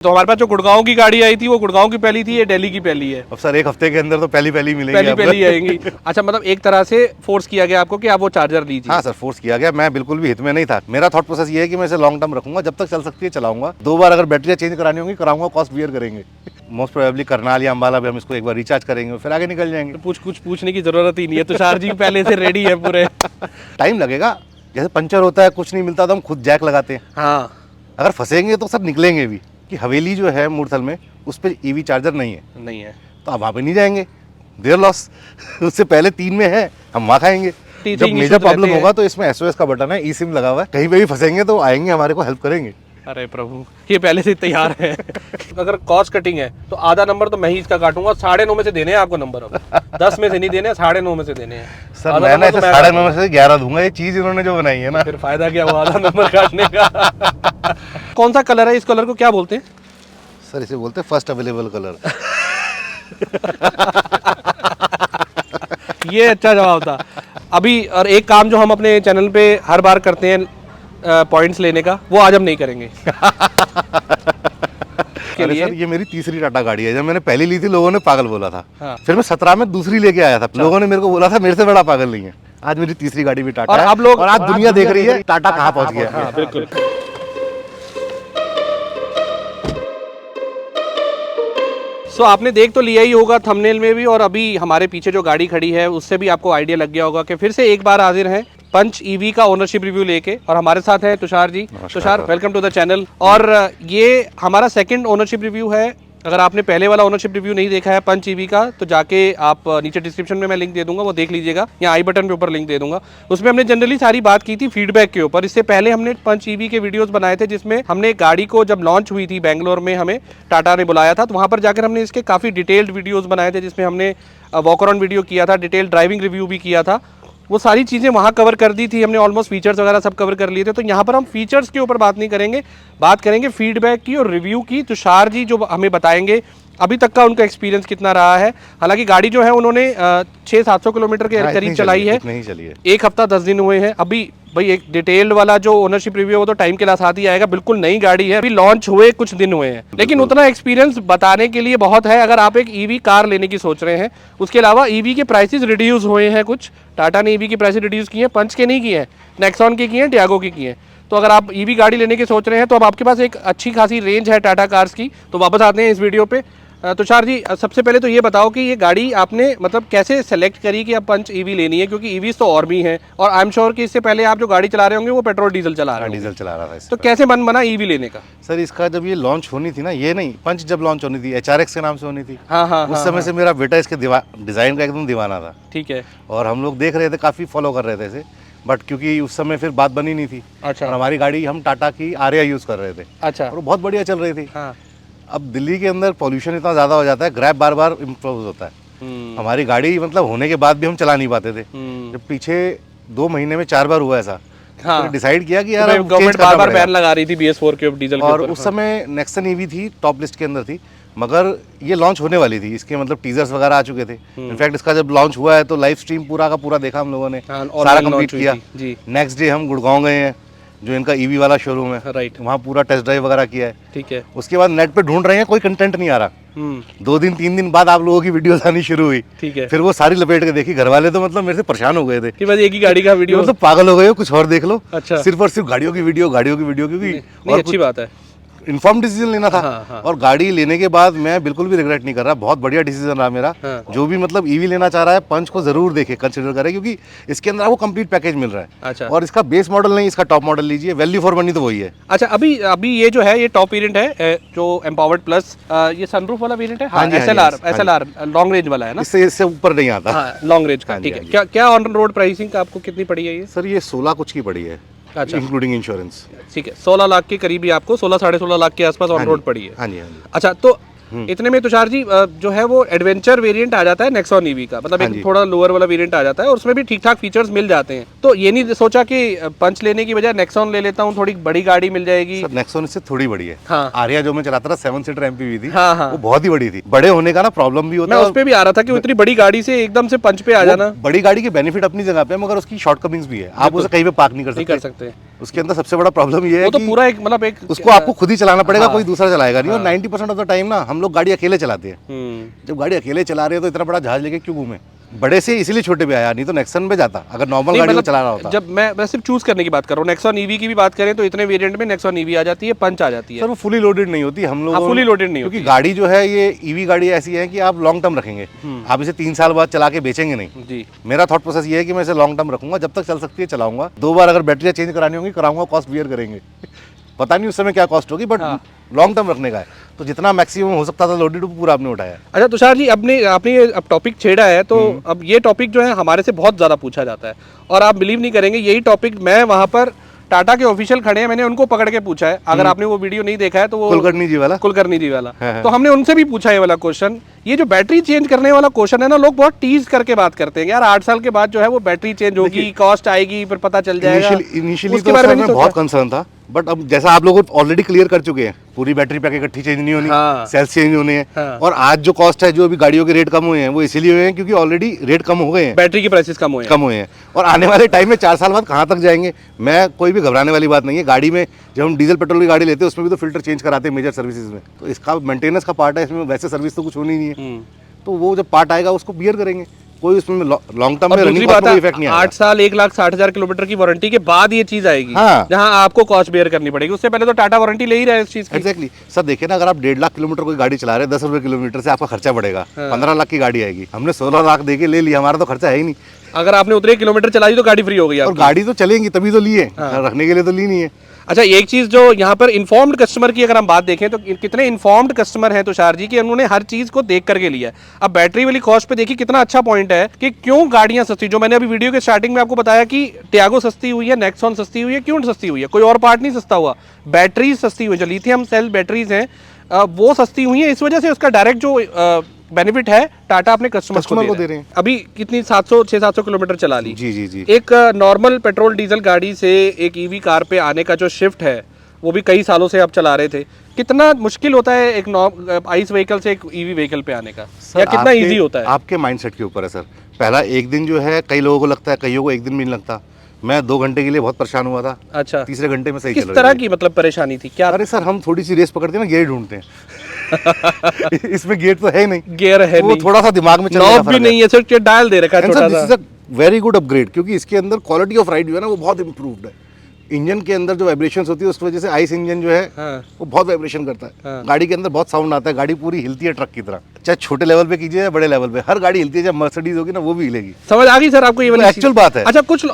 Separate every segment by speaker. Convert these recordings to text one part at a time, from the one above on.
Speaker 1: तो हमारे पास जो गुड़गांव की गाड़ी आई थी वो गुड़गांव की पहली थी, ये दिल्ली की पहली है।
Speaker 2: अब सर एक हफ्ते के अंदर तो पहली मिलेगी,
Speaker 1: पहली आएंगी। अच्छा, मतलब एक तरह से फोर्स किया गया आपको कि आप वो चार्जर लीजिए।
Speaker 2: हाँ सर, फोर्स किया गया। मैं बिल्कुल भी हित में नहीं था। मेरा थॉट प्रोसेस ये है कि मैं इसे लॉन्ग टर्म रखूंगा, जब तक चल सकती है चलाऊंगा। 2 बार अगर बैटरियाँ चेंज करानी होंगी कराऊंगा, कॉस्ट बियर करेंगे। मोस्ट प्रोबेबली करनाल या अम्बाला भी हम इसको एक बार रिचार्ज करेंगे, फिर आगे निकल जाएंगे।
Speaker 1: तो कुछ पूछने की जरूरत ही नहीं है, तुषार जी पहले से रेडी है पूरे।
Speaker 2: टाइम लगेगा, जैसे पंचर होता है, कुछ नहीं मिलता तो हम खुद जैक लगाते हैं।
Speaker 1: हाँ,
Speaker 2: अगर फंसेंगे तो सब निकलेंगे भी। कि हवेली जो है मूर्थल में, उस पर ईवी चार्जर नहीं है तो आप वहाँ पे नहीं जाएंगे, देयर लॉस। उससे पहले 3 में है, हम वहाँ खाएंगे। जब मेजर प्रॉब्लम होगा तो इसमें SOS का बटन है, ई सिम लगा हुआ है, कहीं पे भी फंसेंगे तो आएंगे, हमारे को हेल्प करेंगे।
Speaker 1: अरे प्रभु, ये पहले से तैयार है। अगर कॉस्ट कटिंग है तो आधा नंबर तो मैं ही इसका काटूंगा। 9.5 में से देने हैं आपको नंबर, अब 10 में से नहीं देने, 9.5 में से देने हैं।
Speaker 2: सर मैंने ऐसे 9.5 में से 11 दूंगा, ये चीज इन्होंने जो बनाई है ना।
Speaker 1: फिर फायदा क्या हुआ आधा नंबर काटने का। कौन सा कलर है, इस कलर को क्या बोलते हैं?
Speaker 2: सर इसे बोलते हैं फर्स्ट अवेलेबल कलर।
Speaker 1: ये अच्छा जवाब था। अभी और एक काम जो हम अपने चैनल पे हर बार करते हैं पॉइंट्स लेने का, वो आज हम नहीं करेंगे।
Speaker 2: अरे सर ये मेरी तीसरी टाटा गाड़ी है। जब मैंने पहली ली थी लोगों ने पागल बोला था।
Speaker 1: हाँ।
Speaker 2: फिर मैं 17 में दूसरी लेके आया था, लोगों ने मेरे को बोला था मेरे से बड़ा पागल नहीं है। आज मेरी तीसरी गाड़ी भी टाटा
Speaker 1: और
Speaker 2: है।
Speaker 1: अब लोग
Speaker 2: और आज दुनिया देख रही है टाटा कहाँ पहुंच गया।
Speaker 1: हाँ, बिल्कुल। सो आपने देख तो लिया ही होगा थंबनेल में भी, और अभी हमारे पीछे जो गाड़ी खड़ी है उससे भी आपको आइडिया लग गया होगा कि फिर से एक बार हाजिर हैं पंच ईवी का ओनरशिप रिव्यू लेके। और हमारे साथ है Tushar ji. Tushar, welcome to the channel. और ये हमारा सेकंड ओनरशिप रिव्यू है। अगर आपने पहले वाला ओनरशिप रिव्यू नहीं देखा है पंच ईवी का, तो जाके आप नीचे डिस्क्रिप्शन में मैं लिंक दे दूंगा, वो देख लीजिएगा, या आई बटन पे ऊपर लिंक दे दूंगा। उसमें हमने जनरली सारी बात की थी फीडबैक के ऊपर। इससे पहले हमने पंच ईवी के वीडियोस बनाए थे, जिसमें हमने गाड़ी को जब लॉन्च हुई थी बेंगलोर में, हमें टाटा ने बुलाया था, तो वहाँ पर जाकर हमने इसके काफ़ी डिटेल्ड वीडियोज़ बनाए थे, जिसमें हमने वॉक अराउंड वीडियो किया था, डिटेल्ड ड्राइविंग रिव्यू भी किया था। वो सारी चीज़ें वहाँ कवर कर दी थी हमने, ऑलमोस्ट फीचर्स वगैरह सब कवर कर लिए थे। तो यहाँ पर हम फीचर्स के ऊपर बात नहीं करेंगे, बात करेंगे फीडबैक की और रिव्यू की। तुषार जी जो हमें बताएंगे अभी तक का उनका एक्सपीरियंस कितना रहा है। हालांकि गाड़ी जो है उन्होंने 600-700 किलोमीटर के करीब चलाई है,
Speaker 2: नहीं चली है,
Speaker 1: 1 हफ्ता 10 दिन हुए हैं। अभी भाई एक डिटेल्ड वाला जो ओनरशिप रिव्यू है वो तो टाइम के साथ ही आएगा, बिल्कुल नई गाड़ी है, अभी लॉन्च हुए कुछ दिन हुए हैं, लेकिन उतना एक्सपीरियंस बताने के लिए बहुत है। अगर आप एक ईवी कार लेने की सोच रहे हैं, उसके अलावा ईवी के प्राइसेस रिड्यूस हुए हैं कुछ, टाटा ने ईवी के प्राइसेस रिड्यूस किए हैं, पंच के नहीं किए हैं, नेक्सॉन के किए हैं, टियागो के किए हैं। तो अगर आप ईवी गाड़ी लेने की सोच रहे हैं तो अब आपके पास एक अच्छी खासी रेंज है टाटा कार्स की। तो वापस आते हैं इस वीडियो पे। तुषार जी, सबसे पहले तो ये बताओ कि ये गाड़ी आपने मतलब कैसे सेलेक्ट करी कि अब पंच ईवी लेनी है, क्योंकि ईवीज तो और भी हैं, और आई एम श्योर कि इससे पहले आप जो गाड़ी चला रहे होंगे वो पेट्रोल डीजल चला रहे हैं।
Speaker 2: डीजल चला रहा था।
Speaker 1: तो कैसे मन बना ईवी लेने का?
Speaker 2: सर इसका जब ये लॉन्च होनी थी ना, ये नहीं पंच जब लॉन्च होनी थी, HRX के नाम से होनी थी।
Speaker 1: हाँ,
Speaker 2: उस समय से मेरा बेटा इसके डिजाइन का एकदम दीवाना था।
Speaker 1: ठीक है।
Speaker 2: और हम लोग देख रहे थे, काफी फॉलो कर रहे थे इसे, बट क्योंकि उस समय फिर बात बनी नहीं थी।
Speaker 1: अच्छा।
Speaker 2: और हमारी गाड़ी हम टाटा की आर्या यूज कर रहे थे।
Speaker 1: अच्छा।
Speaker 2: और वो बहुत बढ़िया चल रही थी।
Speaker 1: हाँ।
Speaker 2: अब दिल्ली के अंदर पॉल्यूशन इतना ज़्यादा हो जाता है, ग्रैब बार बार इम्प्रूव होता है। हमारी गाड़ी मतलब होने के बाद भी हम चला नहीं पाते थे। जब पीछे 2 महीने में 4 बार हुआ ऐसा,
Speaker 1: हाँ।
Speaker 2: तो डिसाइड किया कि यार
Speaker 1: गवर्नमेंट बार-बार बैन लगा रही थी BS4 के डीजल के
Speaker 2: और
Speaker 1: ऊपर।
Speaker 2: उस समय नेक्सन ईवी थी, टॉप लिस्ट के अंदर थी, मगर ये लॉन्च होने वाली थी। इसके मतलब टीजर्स वगैरह आ चुके थे। इनफैक्ट इसका जब लॉन्च हुआ है तो लाइव स्ट्रीम पूरा का पूरा देखा हम लोगों ने, सारा कंप्लीट किया। नेक्स्ट डे हम गुड़गांव गए हैं, जो इनका ईवी वाला शोरूम है,
Speaker 1: राइट,
Speaker 2: वहाँ पूरा टेस्ट ड्राइव वगैरह किया है।
Speaker 1: ठीक है।
Speaker 2: उसके बाद नेट पे ढूंढ रहे हैं, कोई कंटेंट नहीं आ रहा। 2 दिन 3 दिन बाद आप लोगों की वीडियोस आनी शुरू हुई।
Speaker 1: ठीक है।
Speaker 2: फिर वो सारी लपेट के देखी, घर वाले तो मतलब मेरे से परेशान हो गए थे
Speaker 1: कि बस एक ही गाड़ी का वीडियो,
Speaker 2: मतलब पागल हो गए हो, कुछ और देख लो।
Speaker 1: अच्छा।
Speaker 2: सिर्फ और सिर्फ गाड़ियों की वीडियो, क्योंकि
Speaker 1: नहीं अच्छी बात है,
Speaker 2: इन्फॉर्म डिसीजन लेना था।
Speaker 1: हाँ।
Speaker 2: और गाड़ी लेने के बाद मैं बिल्कुल भी रिग्रेट नहीं कर रहा, बहुत बढ़िया डिसीजन रहा मेरा।
Speaker 1: हाँ।
Speaker 2: जो भी मतलब ईवी लेना चाह रहा है, पंच को जरूर देखे, कंसिडर करे, क्योंकि इसके अंदर आपको कंप्लीट पैकेज मिल रहा है।
Speaker 1: अच्छा।
Speaker 2: और इसका बेस मॉडल नहीं, इसका टॉप मॉडल लीजिए, वैल्यू फॉर मनी तो वही है।
Speaker 1: अच्छा, अभी ये जो है ये टॉप वेरिएंट है, जो एम्पावर्ड प्लस, ये सनरूफ वाला वेरिएंट है। हाँ, SLR लॉन्ग रेंज वाला है ना,
Speaker 2: इससे ऊपर नहीं आता।
Speaker 1: हाँ, लॉन्ग रेंज का। ठीक है। क्या ऑन रोड प्राइसिंग का आपको कितनी पड़ी है ये?
Speaker 2: सर ये 16 कुछ की पड़ी है।
Speaker 1: अच्छा,
Speaker 2: इंक्लूडिंग इंश्योरेंस।
Speaker 1: ठीक है। 16 लाख के करीब ही आपको, 16-16.5 लाख के आसपास ऑन रोड पड़ी है।
Speaker 2: हाँ जी, हाँ जी।
Speaker 1: अच्छा, तो इतने में तुषार जी जो है वो एडवेंचर वेरिएंट आ जाता है नेक्सॉन ईवी का, मतलब एक थोड़ा लोअर वाला वेरिएंट आ जाता है और उसमें भी ठीक ठाक फीचर्स मिल जाते हैं। तो ये नहीं सोचा कि पंच लेने की बजाय नेक्सॉन ले लेता हूँ, थोड़ी बड़ी गाड़ी मिल जाएगी?
Speaker 2: सर नेक्सॉन इससे थोड़ी बड़ी है।
Speaker 1: हाँ।
Speaker 2: आर्या जो मैं चलाता था 7 सीटर एमपीवी थी,
Speaker 1: हाँ।
Speaker 2: वो बहुत ही बड़ी थी। बड़े होने का ना प्रॉब्लम भी होता
Speaker 1: है।
Speaker 2: है।
Speaker 1: उस पे भी आ रहा था कि इतनी बड़ी गाड़ी से एकदम से पंच पे आ जाना।
Speaker 2: बड़ी गाड़ी के बेनिफिट अपनी जगह पे है, मगर उसकी शॉर्टकमिंग्स भी है। आप उसे कहीं पे पार्क नहीं कर सकते। उसके अंदर सबसे बड़ा प्रॉब्लम ये है
Speaker 1: कि पूरा एक मतलब एक
Speaker 2: उसको आपको खुद ही चलाना पड़ेगा, कोई दूसरा चलाएगा नहीं। और 90% ऑफ द टाइम ना हम लोग गाड़ी अकेले चलाते हैं। जब गाड़ी अकेले चला रहे हो तो इतना बड़ा जहाज लेके क्यों घूमे? बड़े से इसलिए छोटे पे आया, नहीं तो नेक्सन पे जाता अगर नॉर्मल गाड़ी में चला रहा होता।
Speaker 1: जब मैं सिर्फ चूज करने की बात कर रहा हूँ, नेक्सॉन ईवी की भी बात करें तो इतने वेरिएंट में नेक्सॉन ईवी आ जाती है, पंच आ जाती है।
Speaker 2: सर वो फुली लोडेड नहीं होती हम लोग।
Speaker 1: फुली लोडेड नहीं,
Speaker 2: क्योंकि गाड़ी जो है ये ईवी गाड़ी ऐसी है कि आप लॉन्ग टर्म रखेंगे, आप इसे 3 साल बाद चला के बेचेंगे नहीं जी। मेरा थॉट प्रोसेस ये है कि मैं इसे लॉन्ग टर्म रखूंगा, जब तक चल सकती है चलाऊंगा। 2 बार अगर बैटरी चेंज करानी होगी कराऊंगा, कॉस्ट बियर करेंगे। पता नहीं उस समय क्या कॉस्ट होगी, बट लॉन्ग टर्म रखने का है। तो जितना मैक्सिमम हो सकता था लोडेड पूरा आपने उठाया। अच्छा
Speaker 1: तुषार जी, आपने अब टॉपिक छेड़ा है तो अब ये टॉपिक जो है हमारे से बहुत ज़्यादा पूछा जाता है और आप बिलीव नहीं करेंगे, यही टॉपिक मैं वहाँ पर टाटा के ऑफिशियल खड़े हैं, मैंने उनको पकड़ के पूछा है। अगर आपने वो वीडियो नहीं देखा है तो वो कुलकर्णी जी वाला तो हमने उनसे भी पूछा है वाला क्वेश्चन। ये जो बैटरी चेंज करने वाला क्वेश्चन है ना, लोग बहुत टीज करके बात करते हैं यार 8 साल के बाद जो है वो बैटरी चेंज होगी, कॉस्ट आएगी, फिर पता चल जाएगा।
Speaker 2: इनिशियली तो उसके बहुत कंसर्न था, बट अब जैसा आप लोग ऑलरेडी क्लियर कर चुके हैं, पूरी बैटरी पैक इकट्ठी चेंज नहीं होनी, सेल्स चेंज होने हैं। और आज जो कॉस्ट है, जो अभी गाड़ियों के रेट कम हुए हैं, वो इसीलिए हुए हैं क्योंकि ऑलरेडी रेट कम हो गए हैं,
Speaker 1: बैटरी के प्राइसेस कम हुए हैं।
Speaker 2: और आने वाले टाइम में 4 साल बाद कहाँ तक जाएंगे, मैं कोई भी घबराने वाली बात नहीं है। गाड़ी में जब हम डीजल पेट्रोल की गाड़ी लेते हैं उसमें भी तो फिल्टर चेंज कराते हैं मेजर सर्विसेज में, तो इसका मेंटेनेंस का पार्ट है, इसमें वैसे सर्विस तो कुछ होनी नहीं है। तो वो जब पार्ट आएगा उसको बियर करेंगे, कोई उसमें लॉन्ग टर्म में रनिंग कॉस्ट में इफेक्ट नहीं आएगा।
Speaker 1: 8 साल 1,60,000 किलोमीटर की वारंटी के बाद ये चीज आएगी, जहां आपको कॉस्ट बेयर करनी पड़ेगी। उससे पहले तो टाटा वारंटी ले ही रहा है इस चीज की।
Speaker 2: एग्जैक्टली सर, देखिए ना, अगर आप 1.5 लाख किलोमीटर कोई गाड़ी चला रहे हैं, 10 रुपए किलोमीटर से आपका खर्चा बढ़ेगा। 15 लाख की गाड़ी आएगी, हमने 16 लाख देके ले लिया, हमारा तो खर्चा है ही नहीं।
Speaker 1: अगर आपने उतने किलोमीटर चलाई तो गाड़ी फ्री हो गई।
Speaker 2: और गाड़ी तो चलेंगी तभी तो लिए, रखने के लिए तो ली नहीं है।
Speaker 1: अच्छा, एक चीज जो यहाँ पर इन्फॉर्म्ड कस्टमर की अगर हम बात देखें तो कितने इन्फॉर्म्ड कस्टमर हैं तुषार जी कि उन्होंने हर चीज को देख करके लिया है। अब बैटरी वाली कॉस्ट पे देखिए कितना अच्छा पॉइंट है कि क्यों गाड़ियां सस्ती, जो मैंने अभी वीडियो के स्टार्टिंग में आपको बताया कि टियागो सस्ती हुई है, नेक्सॉन सस्ती हुई है, क्यों सस्ती हुई है? कोई और पार्ट नहीं सस्ता हुआ, बैटरी सस्ती हुई, जो लिथियम सेल बैटरीज हैं वो सस्ती हुई है। इस वजह से उसका डायरेक्ट जो बेनिफिट है टाटा अपने कस्टमर को दे रहे हैं। अभी कितनी 600-700 किलोमीटर चला ली।
Speaker 2: जी।
Speaker 1: एक नॉर्मल पेट्रोल डीजल गाड़ी से एक ईवी कार पे आने का जो शिफ्ट है वो भी कई सालों से आप चला रहे थे, कितना मुश्किल होता है एक आइस व्हीकल से एक ईवी व्हीकल पे आने का, या कितना इजी होता है?
Speaker 2: आपके माइंडसेट के ऊपर है सर। पहला एक दिन जो है कई लोगों को लगता है, कईयों को एक दिन भी नहीं लगता। मैं 2 घंटे के लिए बहुत परेशान हुआ था।
Speaker 1: अच्छा,
Speaker 2: तीसरे घंटे में सही
Speaker 1: किस तरह की मतलब परेशानी थी क्या?
Speaker 2: अरे सर, हम थोड़ी सी रेस पकड़ते हैं ना, गियर ढूंढते हैं। इसमें गियर तो है नहीं,
Speaker 1: गियर है
Speaker 2: वो थोड़ा सा दिमाग में
Speaker 1: नॉब भी नहीं है, सिर्फ डायल दे रखा है छोटा सा।
Speaker 2: वेरी गुड अपग्रेड, क्योंकि इसके अंदर क्वालिटी ऑफ राइड जो है ना वो बहुत इंप्रूव्ड है। इंजन के अंदर जो वाइब्रेशन होती है उस वजह से आइस इंजन जो है वो बहुत वाइब्रेशन करता है। गाड़ी के अंदर बहुत साउंड आता है, गाड़ी पूरी हिलती है ट्रक की तरह, चाहे छोटे लेवल पे कीजिए या बड़े लेवल पे, हर गाड़ी हिलती है। जब मर्सिडीज होगी ना वो भी हिलेगी।
Speaker 1: समझ आ गई सर आपको ये वाली
Speaker 2: एक्चुअल बात है।
Speaker 1: अच्छा, कुछ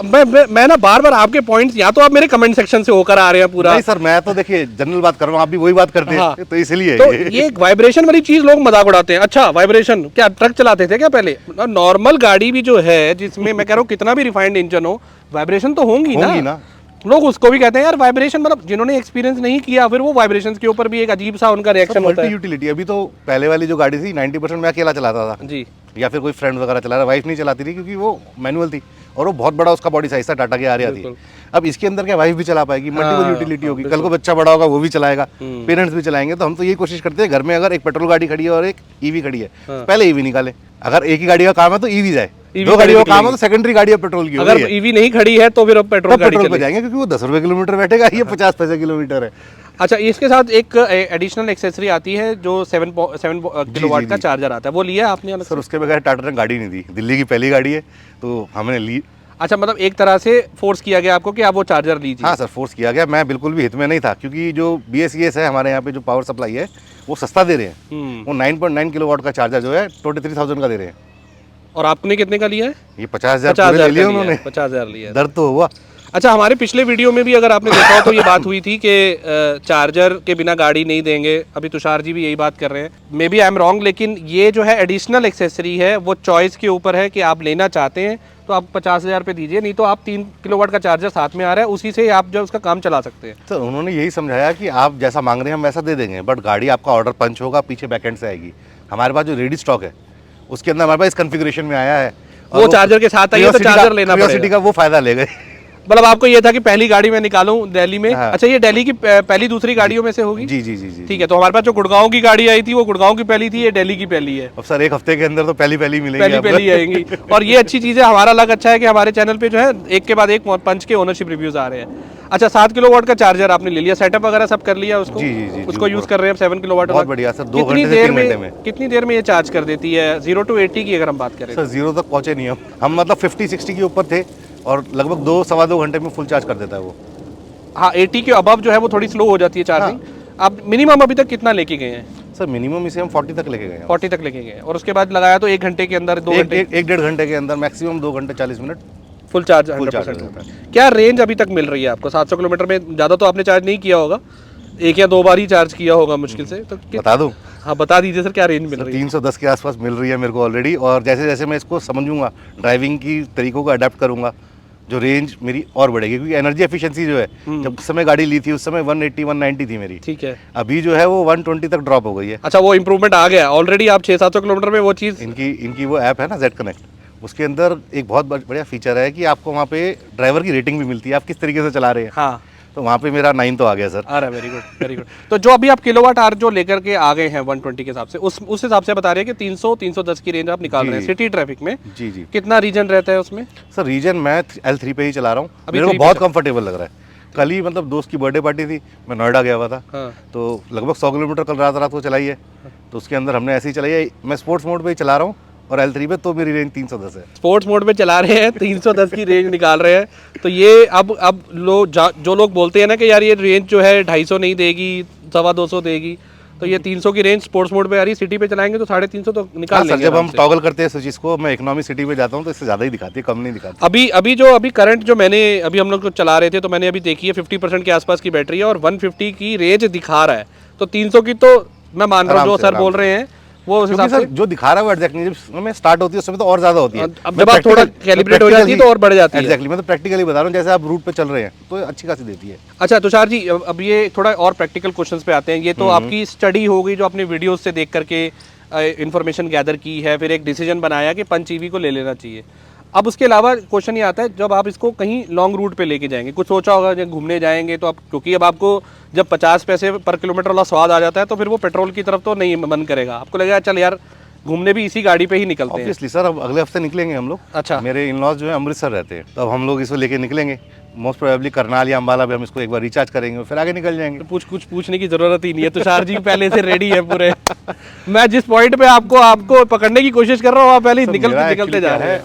Speaker 1: मैं ना बार बार आपके पॉइंट्स, या तो आप मेरे कमेंट सेक्शन से होकर आ रहे हैं पूरा।
Speaker 2: नहीं सर, मैं तो देखिए जनरल बात कर रहा हूँ, आप भी वही बात करते हैं, तो इसलिए
Speaker 1: तो ये वाइब्रेशन वाली चीज लोग मजाक उड़ाते हैं। अच्छा, वाइब्रेशन क्या ट्रक चलाते थे क्या पहले? नॉर्मल गाड़ी भी जो है जिसमें मैं कह रहा हूँ कितना भी रिफाइंड इंजन हो, वाइब्रेशन तो होंगी ना। लोग उसको भी कहते हैं यार वाइब्रेशन, मतलब जिन्होंने एक्सपीरियंस नहीं किया फिर वो वाइब्रेशन के ऊपर भी एक अजीब सा उनका रिएक्शन होता है।
Speaker 2: यूटिलिटी अभी तो पहले वाली जो गाड़ी थी 90% मैं अकेला चलाता था जी, या फिर कोई फ्रेंड वगैरह चला रहा, वाइफ नहीं चलाती थी क्योंकि वो मैनुअल थी और वो बहुत बड़ा उसका बॉडी साइज था, टाटा की आर्या थी। अब इसके अंदर क्या वाइफ भी चला पाएगी, मल्टीपल यूटिलिटी होगी, कल को बच्चा बड़ा होगा वो भी चलाएगा, पेरेंट्स भी चलाएंगे। तो हम तो यही कोशिश करते हैं घर में अगर एक पेट्रोल गाड़ी खड़ी है और एक ईवी खड़ी है, पहले ईवी निकाले। अगर एक ही गाड़ी का काम है तो ईवी जाए, 2 गाड़ियों का काम है तो सेकेंडरी गाड़ी है पेट्रोल की।
Speaker 1: अगर ईवी नहीं खड़ी है तो फिर पेट्रोल
Speaker 2: पे जाएंगे, क्योंकि वो 10 रुपए किलोमीटर बैठेगा, ये 50 पैसे किलोमीटर है।
Speaker 1: अच्छा, इसके साथ एक एडिशनल एक्सेसरी आती है जो 7 किलोवाट का चार्जर आता है, वो लिया आपने?
Speaker 2: सर उसके बगैर टाटा ने गाड़ी नहीं दी, दिल्ली की पहली गाड़ी है तो हमने ली।
Speaker 1: अच्छा, मतलब एक तरह से फोर्स किया गया आपको कि आप वो चार्जर लीजिए?
Speaker 2: हाँ सर, फोर्स किया गया। मैं बिल्कुल भी हित में नहीं था, क्योंकि जो BSES है हमारे यहाँ पे जो पावर सप्लाई है वो सस्ता दे रहे हैं। वो 9.9 किलोवाट का चार्जर जो है 23,000 का दे रहे हैं।
Speaker 1: और आपने कितने का लिया है?
Speaker 2: ये 50,000 ले लिया उन्होंने।
Speaker 1: 50,000 लिया।
Speaker 2: दर्द तो हुआ।
Speaker 1: अच्छा, हमारे पिछले वीडियो में भी अगर आपने देखा हो तो ये बात हुई थी कि चार्जर के बिना गाड़ी नहीं देंगे। अभी तुषार जी भी यही बात कर रहे हैं, may be I am wrong, लेकिन ये जो है एडिशनल एक्सेसरी है, वो चॉइस के ऊपर है कि आप लेना चाहते हैं तो आप 50,000 पे दीजिए, नहीं तो आप 3 किलोवाट का चार्जर साथ में आ रहा है, उसी से आप जो उसका काम चला सकते हैं।
Speaker 2: सर उन्होंने यही समझाया कि आप जैसा मांग रहे हैं हम वैसा दे देंगे, बट गाड़ी आपका ऑर्डर पंच होगा, पीछे बैकएंड से आएगी। हमारे पास जो रेडी स्टॉक है उसके अंदर हमारे पास इस कॉन्फ़िगरेशन में आया है,
Speaker 1: वो चार्जर के साथ आइए तो चार्जर लेना पड़ेगा।
Speaker 2: का वो फायदा ले गए।
Speaker 1: मतलब आपको ये था कि पहली गाड़ी मैं निकालूं दिल्ली में।
Speaker 2: हाँ।
Speaker 1: अच्छा, ये दिल्ली की पहली दूसरी गाड़ियों में से होगी?
Speaker 2: जी जी जी जी।
Speaker 1: ठीक है, तो हमारे पास जो गुड़गांव की गाड़ी आई थी वो गुड़गांव की पहली थी, ये दिल्ली की पहली है।
Speaker 2: अब सर एक हफ्ते के अंदर तो पहली मिलेगी,
Speaker 1: पहली आएंगी। और ये अच्छी चीज़ है, हमारा लग अच्छा है कि हमारे चैनल पे जो है एक के बाद एक पंच के ओनरशिप रिव्यूज आ रहे हैं। अच्छा, 7 किलोवाट का चार्जर आपने ले लिया, सेटअप वगैरह सब कर लिया उसको?
Speaker 2: जी जी जी,
Speaker 1: उसको यूज कर रहे हैं 7 किलोवाट।
Speaker 2: बहुत बढ़िया सर, 2 घंटे से 3 घंटे में।
Speaker 1: कितनी देर में ये चार्ज कर देती है 0 to 80 की अगर हम बात करें?
Speaker 2: सर 0 तक पहुंचे नहीं हम मतलब 50-60 के ऊपर थे और लगभग 2-2.5 घंटे में फुल चार्ज कर देता है वो।
Speaker 1: हाँ, 80 के अबव जो है वो थोड़ी स्लो हो जाती है चार्जिंग। आप मिनिमम अभी तक कितना लेके गए हैं?
Speaker 2: सर मिनिमम इसे हम 40 तक लेके गए हैं।
Speaker 1: 40 तक लेके गए, और उसके बाद लगाया तो 1 घंटे के अंदर, 2 घंटे,
Speaker 2: 1-1.5 घंटे के अंदर, मैक्सिमम 2 घंटे 40 minute
Speaker 1: full charge
Speaker 2: full charge
Speaker 1: 100%
Speaker 2: हो
Speaker 1: होता
Speaker 2: जाता
Speaker 1: है। क्या रेंज अभी तक मिल रही है आपको 700 किलोमीटर में? ज़्यादा तो आपने चार्ज नहीं किया होगा, 1 या 2 बार ही चार्ज किया होगा मुश्किल से, तो
Speaker 2: बता दूं?
Speaker 1: हाँ बता दीजिए सर, क्या रेंज मिल रही है?
Speaker 2: 310 के आसपास मिल रही है मेरे को ऑलरेडी, और जैसे जैसे मैं इसको समझूंगा, ड्राइविंग की तरीकों को अडेप्ट करूंगा, जो रेंज मेरी और बढ़ेगी, क्योंकि एनर्जी एफिशिएंसी जो है, जब उस समय गाड़ी ली थी उस समय 180-190 थी मेरी।
Speaker 1: ठीक है,
Speaker 2: अभी जो है वो 120 तक ड्रॉप हो गई है।
Speaker 1: अच्छा, वो इम्प्रूवमेंट आ गया ऑलरेडी, आप 600-700 किलोमीटर में वो चीज़।
Speaker 2: इनकी वो ऐप है ना जेड कनेक्ट, उसके अंदर एक बहुत बढ़िया फीचर है कि आपको वहाँ पे ड्राइवर की रेटिंग भी मिलती है, आप किस तरीके से चला रहे हैं।
Speaker 1: हाँ,
Speaker 2: तो वहाँ पे मेरा 9 तो आ गया सर।
Speaker 1: अरे वेरी गुड, वेरी गुड। तो जो अभी आप किलोवाट आवर जो लेकर के आ गए हैं 120 के हिसाब से, उस हिसाब से बता रहे हैं कि 300-310 की रेंज आप निकाल रहे हैं सिटी ट्रैफिक में।
Speaker 2: जी जी।
Speaker 1: कितना रीजन रहता है उसमें?
Speaker 2: सर रीजन मैं L3 पे ही चला रहा हूँ,
Speaker 1: अभी
Speaker 2: मेरे को
Speaker 1: 3 पे
Speaker 2: बहुत कंफर्टेबल लग रहा है। कल ही मतलब दोस्त की बर्थडे पार्टी थी, मैं नोएडा गया हुआ था।
Speaker 1: हाँ।
Speaker 2: तो लगभग 100 किलोमीटर कल रात को चलाई है, तो उसके अंदर हमने ऐसे ही चलाई है। मैं स्पोर्ट्स मोड पे ही चला रहा हूँ और L3 पे, तो मेरी रेंज 310 है।
Speaker 1: स्पोर्ट्स मोड में चला रहे हैं, 310 की रेंज निकाल रहे हैं। तो ये अब जो लोग बोलते हैं ना कि यार ये रेंज जो है 250 नहीं देगी, 250 देगी, तो ये 300 की रेंज स्पोर्ट्स मोड पे आ रही, सिटी पे चलाएंगे तो 350 तो निकाल लेंगे।
Speaker 2: जब हम टॉगल करते हैं स्विच को, मैं इकोनॉमी सिटी पे जाता हूँ तो इससे ज़्यादा ही दिखाती है, कम नहीं दिखाती।
Speaker 1: अभी करंट जो मैंने अभी हम लोग चला रहे थे तो मैंने अभी देखी है 50% के आसपास की बैटरी है और 150 की रेंज दिखा रहा है, तो 300 की तो मैं मान रहा हूँ जो सर बोल रहे हैं वो उस हिसाब से
Speaker 2: जो दिखा रहा है वो एग्जैक्टली जब में स्टार्ट होती है उस समय तो और ज्यादा होती है।
Speaker 1: जब आप थोड़ा कैलिब्रेट हो जाती है तो और बढ़ जाती है।
Speaker 2: एग्जैक्टली, मैं तो प्रैक्टिकली बता रहा हूँ, जैसे आप रूट पे चल रहे हैं तो अच्छी खासी देती है।
Speaker 1: अच्छा तुषार जी, अब ये थोड़ा और प्रैक्टिकल क्वेश्चंस पे आते हैं। ये तो आपकी स्टडी हो गई जो आपने वीडियोस से देख करके इन्फॉर्मेशन गैदर की है, फिर एक डिसीजन बनाया कि पंच ईवी को ले लेना चाहिए। अब उसके अलावा क्वेश्चन ये आता है जब आप इसको कहीं लॉन्ग रूट पे लेके जाएंगे, कुछ सोचा होगा जब घूमने जाएंगे तो आप, क्योंकि अब आपको जब 50 पैसे पर किलोमीटर वाला स्वाद आ जाता है तो फिर वो पेट्रोल की तरफ तो नहीं मन करेगा, आपको लगेगा चल यार घूमने भी इसी गाड़ी पे ही निकलते हैं।
Speaker 2: ऑब्वियसली सर, अब अगले हफ्ते निकलेंगे हम लोग।
Speaker 1: अच्छा,
Speaker 2: मेरे इन लॉज जो है अमृतसर रहते हैं, तो अब हम लोग इसको लेके निकलेंगे। मोस्ट प्रोबेबली करनाल या अम्बाला भी हम इसको एक बार रिचार्ज करेंगे, फिर आगे निकल जाएंगे।
Speaker 1: तो कुछ पूछने की जरूरत ही नहीं है, तुषार जी पहले से रेडी है पूरे। मैं जिस पॉइंट पे आपको पकड़ने की कोशिश कर रहा हूँ आप पहले ही निकलते जा रहे हैं।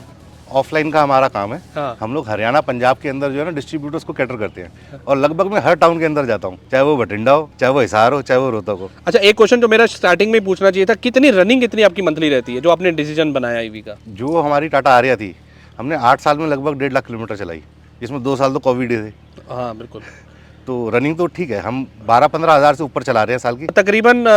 Speaker 2: ऑफलाइन का हमारा काम है।
Speaker 1: हाँ।
Speaker 2: हम लोग हरियाणा पंजाब के अंदर जो है ना डिस्ट्रीब्यूटर्स को कैटर करते हैं, और लगभग मैं हर टाउन के अंदर जाता हूँ, चाहे वो बठिंडा हो, चाहे वो हिसार हो, चाहे वो रोहतक हो।
Speaker 1: अच्छा, एक क्वेश्चन जो मेरा स्टार्टिंग में पूछना चाहिए था, कितनी रनिंग कितनी आपकी मंथली रहती है जो आपने डिसीजन बनाया ईवी का?
Speaker 2: जो हमारी टाटा आरिया थी, हमने 8 साल में लगभग 1.5 लाख किलोमीटर चलाई, जिसमें 2 साल तो कोविड थे।
Speaker 1: हाँ बिल्कुल।
Speaker 2: तो रनिंग तो ठीक है, हम 12-15 हज़ार से ऊपर चला रहे हैं साल की।
Speaker 1: तकरीबन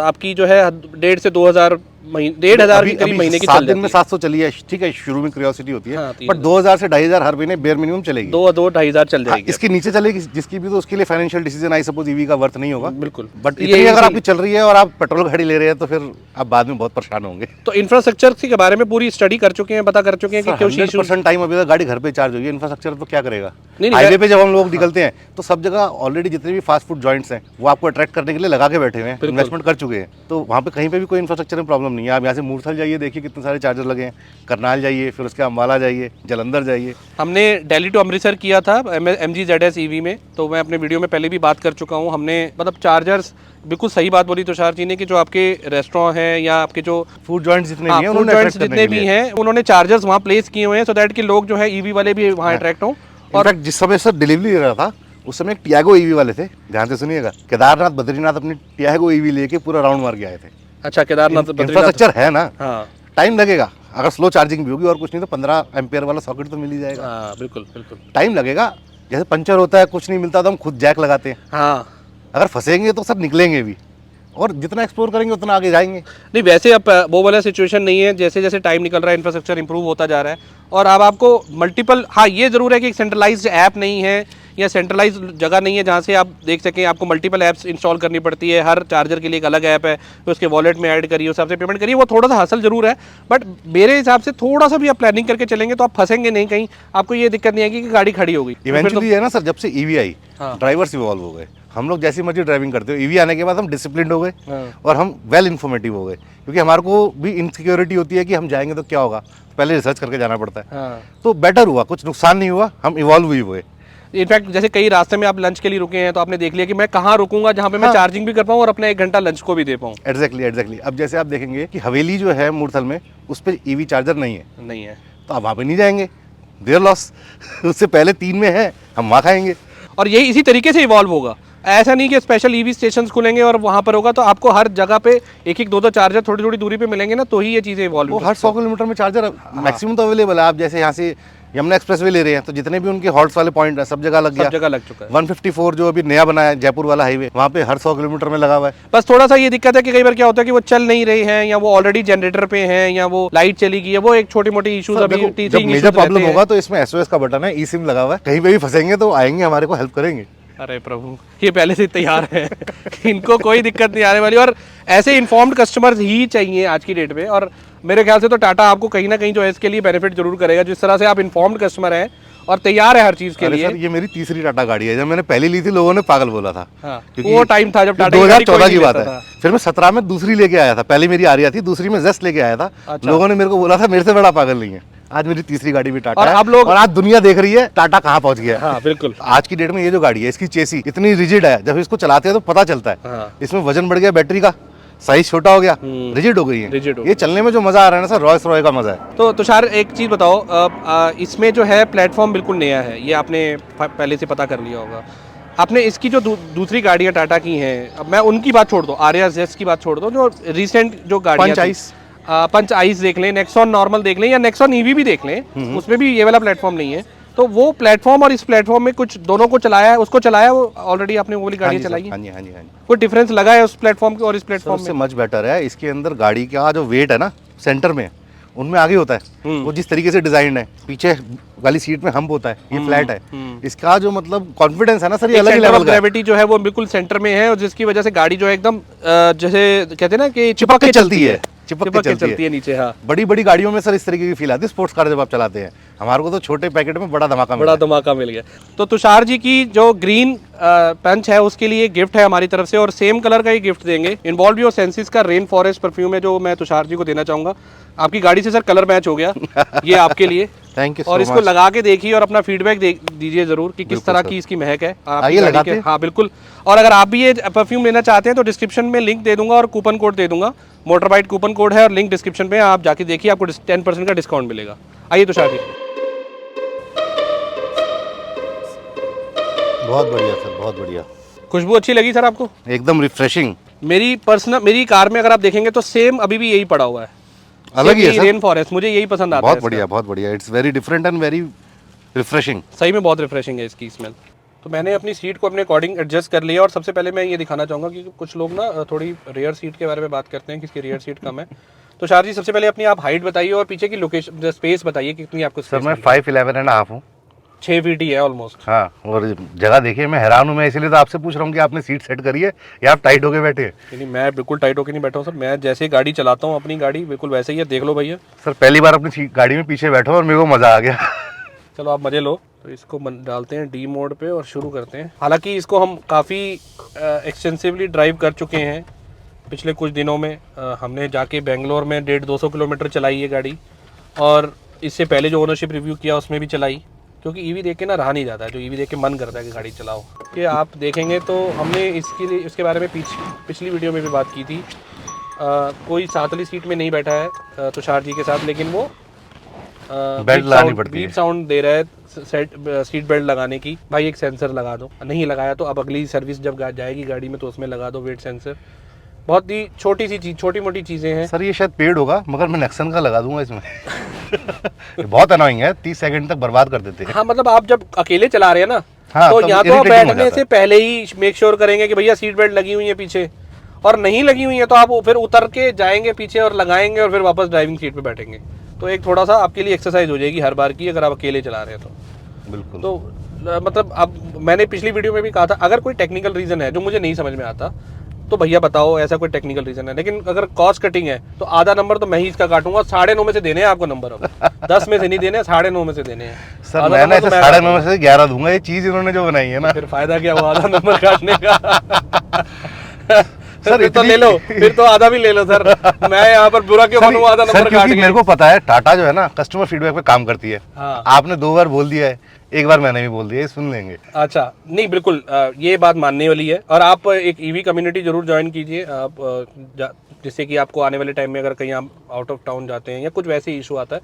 Speaker 1: आपकी जो है 1.5 से 2,000 1,500 के करीब महीने की चल
Speaker 2: 7 दिन में 700 चली है, ठीक है, शुरू में क्यूरियोसिटी होती है।
Speaker 1: हाँ,
Speaker 2: बट 2,000 से 2,500 हर महीने बेयर मिनिमम चलेगी।
Speaker 1: 2-2,500 चल जाएगी।
Speaker 2: इसके नीचे चलेगी जिसकी भी, तो उसके लिए financial decision I suppose EV का वर्थ नहीं होगा।
Speaker 1: बिल्कुल।
Speaker 2: बट इतनी अगर आपकी चल रही है और आप पेट्रोल गाड़ी ले रहे हैं तो फिर आप बाद में बहुत परेशान होंगे।
Speaker 1: तो इंफ्रास्ट्रक्चर के बारे में पूरी स्टडी कर चुके हैं, पता कर चुके हैं कि क्यों
Speaker 2: 100% टाइम अभी तक गाड़ी घर पे चार्ज होगी, इंफ्रास्ट्रक्चर तो क्या करेगा।
Speaker 1: नहीं,
Speaker 2: हाईवे पे जब हम लोग निकलते हैं तो सब जगह ऑलरेडी जितने भी फास्ट फूड जॉइंट्स हैं वो आपको अट्रैक्ट करने के लिए लगा के बैठे हुए हैं, इन्वेस्टमेंट कर चुके हैं, तो वहाँ पे कहीं पे भी कोई इंफ्रास्ट्रक्चर में प्रॉब्लम नहीं है। आप यहाँ से मूर्थल जाइए, देखिए कितने सारे चार्जर लगे हैं, करनाल जाइए, फिर उसके अम्बाला जाइए, जलंधर जाइए।
Speaker 1: हमने दिल्ली टू अमृतसर किया था MG ZS EV में, तो मैं अपने वीडियो में पहले भी बात कर चुका हूँ। हमने मतलब चार्जर्स, बिल्कुल सही बात बोली तुषार जी ने कि जो आपके रेस्टोरेंट हैं या आपके जो
Speaker 2: फूड जॉइंट्स जितने भी हैं,
Speaker 1: फूड जॉइंट्स जितने भी हैं, उन्होंने चार्जर्स वहाँ प्लेस किए हुए हैं सो दैट कि लोग जो है ईवी वाले भी वहाँ अट्रैक्ट हों।
Speaker 2: और जिस समय सर डिलीवरी ले रहा था उस समय एक टियागो ईवी वाले थे, ध्यान से सुनिएगा, केदारनाथ बद्रीनाथ अपनी टियागो ईवी लेके पूरा राउंड मार के आए थे।
Speaker 1: अच्छा, केदारनाथ
Speaker 2: इंफ्रास्ट्रक्चर है ना,
Speaker 1: हाँ,
Speaker 2: टाइम लगेगा, अगर स्लो चार्जिंग भी होगी और कुछ नहीं तो 15 एम्पियर वाला सॉकेट तो मिल ही जाएगा।
Speaker 1: हाँ बिल्कुल बिल्कुल।
Speaker 2: टाइम लगेगा, जैसे पंचर होता है कुछ नहीं मिलता तो हम खुद जैक लगाते हैं।
Speaker 1: हाँ
Speaker 2: अगर फंसेंगे तो सब निकलेंगे भी, और जितना एक्सप्लोर करेंगे उतना आगे जाएंगे।
Speaker 1: नहीं वैसे अब वो वाला सिचुएशन नहीं है, जैसे जैसे टाइम निकल रहा है इंफ्रास्ट्रक्चर इंप्रूव होता जा रहा है और अब आपको मल्टीपल, हाँ ये ज़रूर है कि एक सेंट्रलाइज्ड ऐप नहीं है या सेंट्रलाइज जगह नहीं है जहाँ से आप देख सकें, आपको मल्टीपल ऐप्स इंस्टॉल करनी पड़ती है, हर चार्जर के लिए एक अलग ऐप है, तो उसके वॉलेट में ऐड करिए, उस हिसाब से पेमेंट करिए, वो थोड़ा सा हसल जरूर है। बट मेरे हिसाब से थोड़ा सा भी आप प्लानिंग करके चलेंगे तो आप फंसेंगे नहीं कहीं, आपको ये दिक्कत नहीं आएगी कि गाड़ी खड़ी होगी।
Speaker 2: इवेंचुअली है ना सर, जब से ईवी आई
Speaker 1: हाँ।
Speaker 2: ड्राइवर्स इवॉल्व हो गए। हम लोग जैसी मर्जी ड्राइविंग करते हो, ईवी आने के बाद हम डिसिप्लिन हो गए
Speaker 1: हाँ।
Speaker 2: और हम वेल इन्फॉर्मेटिव हो गए, क्योंकि हमारे को भी इनसिक्योरिटी होती है कि हम जाएंगे तो क्या होगा, पहले रिसर्च करके जाना पड़ता है।
Speaker 1: हाँ।
Speaker 2: तो बेटर हुआ, कुछ नुकसान नहीं हुआ, हम इवॉल्व हुए हुए।
Speaker 1: इनफैक्ट जैसे कई रास्ते में आप लंच के लिए रुके हैं तो आपने देख लिया कि मैं कहाँ रुकूंगा जहाँ पे मैं चार्जिंग भी कर पाऊँ और अपना 1 घंटा लंच को भी दे पाऊँ।
Speaker 2: एग्जैक्टली। अब जैसे आप देखेंगे कि हवेली जो है मूर्थल में, उस पर ईवी चार्जर नहीं है, तो आप वहाँ पे नहीं जाएंगे, देयर लॉस। उससे पहले 3 में है, हम वहाँ खाएंगे।
Speaker 1: और यही इसी तरीके से इवॉल्व होगा, ऐसा नहीं कि स्पेशल ईवी स्टेशन खुलेंगे और वहाँ पर होगा, तो आपको हर जगह पे 1-1 2-2 चार्जर थोड़ी थोड़ी दूरी पे मिलेंगे ना, तो ही ये चीज़ें इवॉल्व।
Speaker 2: वो हर 100 किलोमीटर में चार्जर मैक्सिमम तो अवेलेबल है। आप जैसे यहाँ से यमुना एक्सप्रेसवे ले रहे हैं तो जितने भी उनके हॉल्ट्स वाले पॉइंट है सब जगह लग गया,
Speaker 1: सब जगह लग चुका है।
Speaker 2: 154 जो अभी नया बना है जयपुर वाला हाईवे, वहाँ पे हर 100 किलोमीटर में लगा हुआ है।
Speaker 1: बस थोड़ा सा ये दिक्कत है कि कई बार क्या होता है कि वो चल नहीं रहे हैं या वो ऑलरेडी जनरेटर पे हैं या वो लाइट चली गई है, वो एक छोटी मोटी इशूज अभी
Speaker 2: जब मेजर प्रॉब्लम होगा तो इसमें SOS का बटन है, ई सिम लगा हुआ है, कहीं पे भी फंसेंगे तो आएंगे, हमारे को हेल्प करेंगे।
Speaker 1: अरे प्रभु, ये पहले से तैयार है इनको कोई दिक्कत नहीं आने वाली, और ऐसे इन्फॉर्म्ड कस्टमर्स ही चाहिए आज की डेट में। और मेरे ख्याल से तो टाटा आपको कहीं ना कहीं जो है इसके लिए बेनिफिट जरूर करेगा, जिस तरह से आप इन्फॉर्म्ड कस्टमर हैं और तैयार है हर चीज के लिए।
Speaker 2: सर ये मेरी तीसरी टाटा गाड़ी है, जब मैंने पहली ली थी लोगों ने पागल बोला था।
Speaker 1: हाँ, वो टाइम था जब टाटा
Speaker 2: 2014 की बात है। फिर मैं 17 में दूसरी लेके आया था, पहली मेरी आरिया थी, दूसरी में जेस्ट लेके आया था।
Speaker 1: अच्छा।
Speaker 2: लोगों ने मेरे को बोला था मेरे से बड़ा पागल नहीं है। आज मेरी तीसरी गाड़ी भी टाटा
Speaker 1: और
Speaker 2: है,
Speaker 1: अब लोग,
Speaker 2: और आज दुनिया देख रही है टाटा कहाँ पहुंच गया है।
Speaker 1: हाँ बिल्कुल।
Speaker 2: आज की डेट में ये जो गाड़ी है इसकी चेसी इतनी रिजिड है, जब इसको चलाते हैं तो पता चलता है।
Speaker 1: हाँ।
Speaker 2: इसमें वजन बढ़ गया, बैटरी का साइज छोटा हो गया, रिजिड हो गई है।
Speaker 1: रिजिड हो
Speaker 2: ये चलने में जो मजा आ रहा है ना सर, रॉयस रॉय का मजा है।
Speaker 1: तो तुषार एक चीज़ बताओ, इसमें जो है प्लेटफॉर्म बिल्कुल नया है, ये आपने पहले से पता कर लिया होगा। आपने इसकी जो दूसरी गाड़ियाँ टाटा की हैं, अब मैं उनकी बात छोड़ दो, आर्या जेस्ट की बात छोड़ दो, जो रिसेंट जो गाड़ियाँ पंच आइस देख लें, नेक्सॉन नॉर्मल देख लें या नेक्सॉन ईवी भी देख लें, उसमें भी ये वाला प्लेटफॉर्म नहीं है। तो वो प्लेटफॉर्म और इस प्लेटफॉर्म में कुछ दोनों को चलाया है, उसको चलाया वो ऑलरेडी आपने वो वाली गाड़ियाँ चलाई है?
Speaker 2: हाँ जी।
Speaker 1: कोई डिफरेंस लगा है उस प्लेटफॉर्म के और इस प्लेटफॉर्म
Speaker 2: से मच बेटर है। इसके अंदर गाड़ी का जो वेट है ना सेंटर में, उनमें आगे होता है। वो जिस तरीके से डिजाइन है, पीछे वाली सीट में हम्प होता है, ये फ्लैट है। इसका जो मतलब कॉन्फिडेंस है ना सर, ये अलग ही लेवल का है।
Speaker 1: ग्रेविटी जो है वो बिल्कुल सेंटर में है और जिसकी वजह से गाड़ी जो है एकदम जैसे कहते हैं ना कि चिपक के चलती है, चिपक के चलती है नीचे। हाँ,
Speaker 2: बड़ी बड़ी गाड़ियों में सर इस तरीके की फील आती है स्पोर्ट्स कार जब आप चलाते हैं। हमारे को तो छोटे पैकेट में बड़ा धमाका मिल गया। तो तुषार जी की जो ग्रीन पंच है उसके लिए गिफ्ट है हमारी तरफ से, और सेम कलर का ही गिफ्ट देंगे। इन्वॉल्व योर सेंसेस का रेन फॉरेस्ट परफ्यूम है जो मैं तुषार जी को देना चाहूंगा। आपकी गाड़ी से सर कलर मैच हो गया, ये आपके लिए। Thank you.
Speaker 1: और इसको लगा के देखिए और अपना फीडबैक दीजिए जरूर कि किस तरह की इसकी महक है।
Speaker 2: आइए लगाते हैं।
Speaker 1: हाँ बिल्कुल। और अगर आप भी ये परफ्यूम लेना चाहते हैं तो डिस्क्रिप्शन में लिंक दे दूंगा और कूपन कोड दे दूंगा, मोटरबाइट कूपन कोड है और लिंक डिस्क्रिप्शन पे, आप जाके देखिए, आपको 10% का डिस्काउंट मिलेगा। आइए तुषार जी।
Speaker 2: बहुत बढ़िया सर, बहुत बढ़िया।
Speaker 1: खुशबू अच्छी लगी सर आपको?
Speaker 2: एकदम रिफ्रेशिंग।
Speaker 1: मेरी कार में अगर आप देखेंगे तो सेम अभी भी यही पड़ा हुआ है,
Speaker 2: अलग ही है सर।
Speaker 1: रेन फॉरेस्ट मुझे यही पसंद आता है।
Speaker 2: बहुत बढ़िया। It's very different and very refreshing.
Speaker 1: सही में बहुत रिफ्रेशिंग है इसकी स्मेल। तो मैंने अपनी सीट को अपने अकॉर्डिंग एडजस्ट कर लिया। और सबसे पहले मैं ये दिखाना चाहूँगा कि कुछ लोग ना थोड़ी रेयर सीट के बारे में बात करते हैं कि इसकी रेयर सीट कम है। तो शार जी सबसे पहले अपनी आप हाइट बताइए और पीछे की लोकेशन स्पेस बताइए कितनी आपको।
Speaker 2: सर मैं 5'11.5" हूँ,
Speaker 1: 6 फीट ही है ऑलमोस्ट।
Speaker 2: हाँ, और जगह देखिए, मैं हैरान हूँ। मैं इसीलिए तो आपसे पूछ रहा हूँ कि आपने सीट सेट करी है या आप टाइट होके बैठे हैं?
Speaker 1: नहीं, मैं बिल्कुल टाइट होके नहीं बैठा हूँ सर। मैं जैसे गाड़ी चलाता हूँ अपनी गाड़ी बिल्कुल वैसे ही है, देख लो भैया।
Speaker 2: सर पहली बार अपनी गाड़ी में पीछे बैठा और मेरे को मजा आ गया।
Speaker 1: चलो आप मजे लो। तो इसको डालते हैं डी मोड पे और शुरू करते हैं। हालांकि इसको हम काफ़ी एक्सटेंसिवली ड्राइव कर चुके हैं पिछले कुछ दिनों में। हमने जाके बेंगलोर में 150-200 किलोमीटर चलाई है गाड़ी, और इससे पहले जो ओनरशिप रिव्यू किया उसमें भी चलाई, क्योंकि ईवी देख के ना रहा नहीं जाता है। जो ईवी देख के मन करता है कि गाड़ी चलाओ। ये आप देखेंगे तो हमने इसके बारे में पिछली वीडियो में भी बात की थी। कोई साथ वाली सीट में नहीं बैठा है तुषार जी के साथ, लेकिन वो
Speaker 2: बेल्ट लगानी पड़ती है,
Speaker 1: बीप साउंड दे रहा है सीट बेल्ट लगाने की। भाई एक सेंसर लगा दो, नहीं लगाया तो अब अगली सर्विस जब जाएगी गाड़ी में तो उसमें लगा दो वेट सेंसर। बहुत ही छोटी सी चीज, छोटी मोटी चीजें हैं।
Speaker 2: सर ये शायद पेड़ होगा, मगर मैं नेक्सन का लगा दूंगा इसमें। ये बहुत अनोइंग है, 30 सेकंड तक बर्बाद कर देते हैं।
Speaker 1: हाँ मतलब आप जब अकेले चला रहे हैं ना,
Speaker 2: हाँ,
Speaker 1: तो
Speaker 2: तब
Speaker 1: यहाँ तो आप
Speaker 2: irritating हो
Speaker 1: बैठने
Speaker 2: जाता
Speaker 1: से
Speaker 2: है।
Speaker 1: पहले ही मेक श्योर करेंगे कि भैया सीट बेल्ट लगी हुई है पीछे, और नहीं लगी हुई है तो आप फिर उतर के जाएंगे पीछे और लगाएंगे और फिर वापस ड्राइविंग सीट पे बैठेंगे। तो एक थोड़ा सा आपके लिए एक्सरसाइज हो जाएगी हर बार की, अगर आप अकेले चला रहे हैं तो।
Speaker 2: बिल्कुल।
Speaker 1: तो मतलब अब मैंने पिछली वीडियो में भी कहा था, अगर कोई टेक्निकल रीजन है जो मुझे नहीं समझ में आता तो भैया बताओ ऐसा कोई टेक्निकल रीजन है, लेकिन अगर कॉस्ट कटिंग है तो आधा नंबर तो मैं ही इसका काटूंगा। 9.5 में से देने हैं आपको नंबर, अब 10 में से नहीं देने, 9.5 में से देने हैं।
Speaker 2: सर
Speaker 1: आधा
Speaker 2: मैंने
Speaker 1: नंबर तो
Speaker 2: ऐसे 9.5 में से 11 दूंगा, ये चीज इन्होंने जो बनाई है ना।
Speaker 1: फिर फायदा क्या हुआ आधा नंबर काटने का?
Speaker 2: सर
Speaker 1: फिर तो
Speaker 2: इतनी-
Speaker 1: ले लो, फिर तो आधा भी ले लो सर। मैं यहाँ पर बुरा क्यों बनूं आधा
Speaker 2: सर
Speaker 1: नंबर काट
Speaker 2: क्योंकि
Speaker 1: के?
Speaker 2: मेरे को पता है टाटा जो है ना कस्टमर फीडबैक पे काम करती है।
Speaker 1: हाँ।
Speaker 2: आपने 2 बार बोल दिया है, एक बार मैंने भी बोल दिया है, सुन लेंगे।
Speaker 1: अच्छा नहीं बिल्कुल, ये बात मानने वाली है। और आप एक ईवी कम्युनिटी जरूर ज्वाइन कीजिए आप, जिससे कि आपको आने वाले टाइम में अगर कहीं आप आउट ऑफ टाउन जाते हैं या कुछ वैसे इशू आता है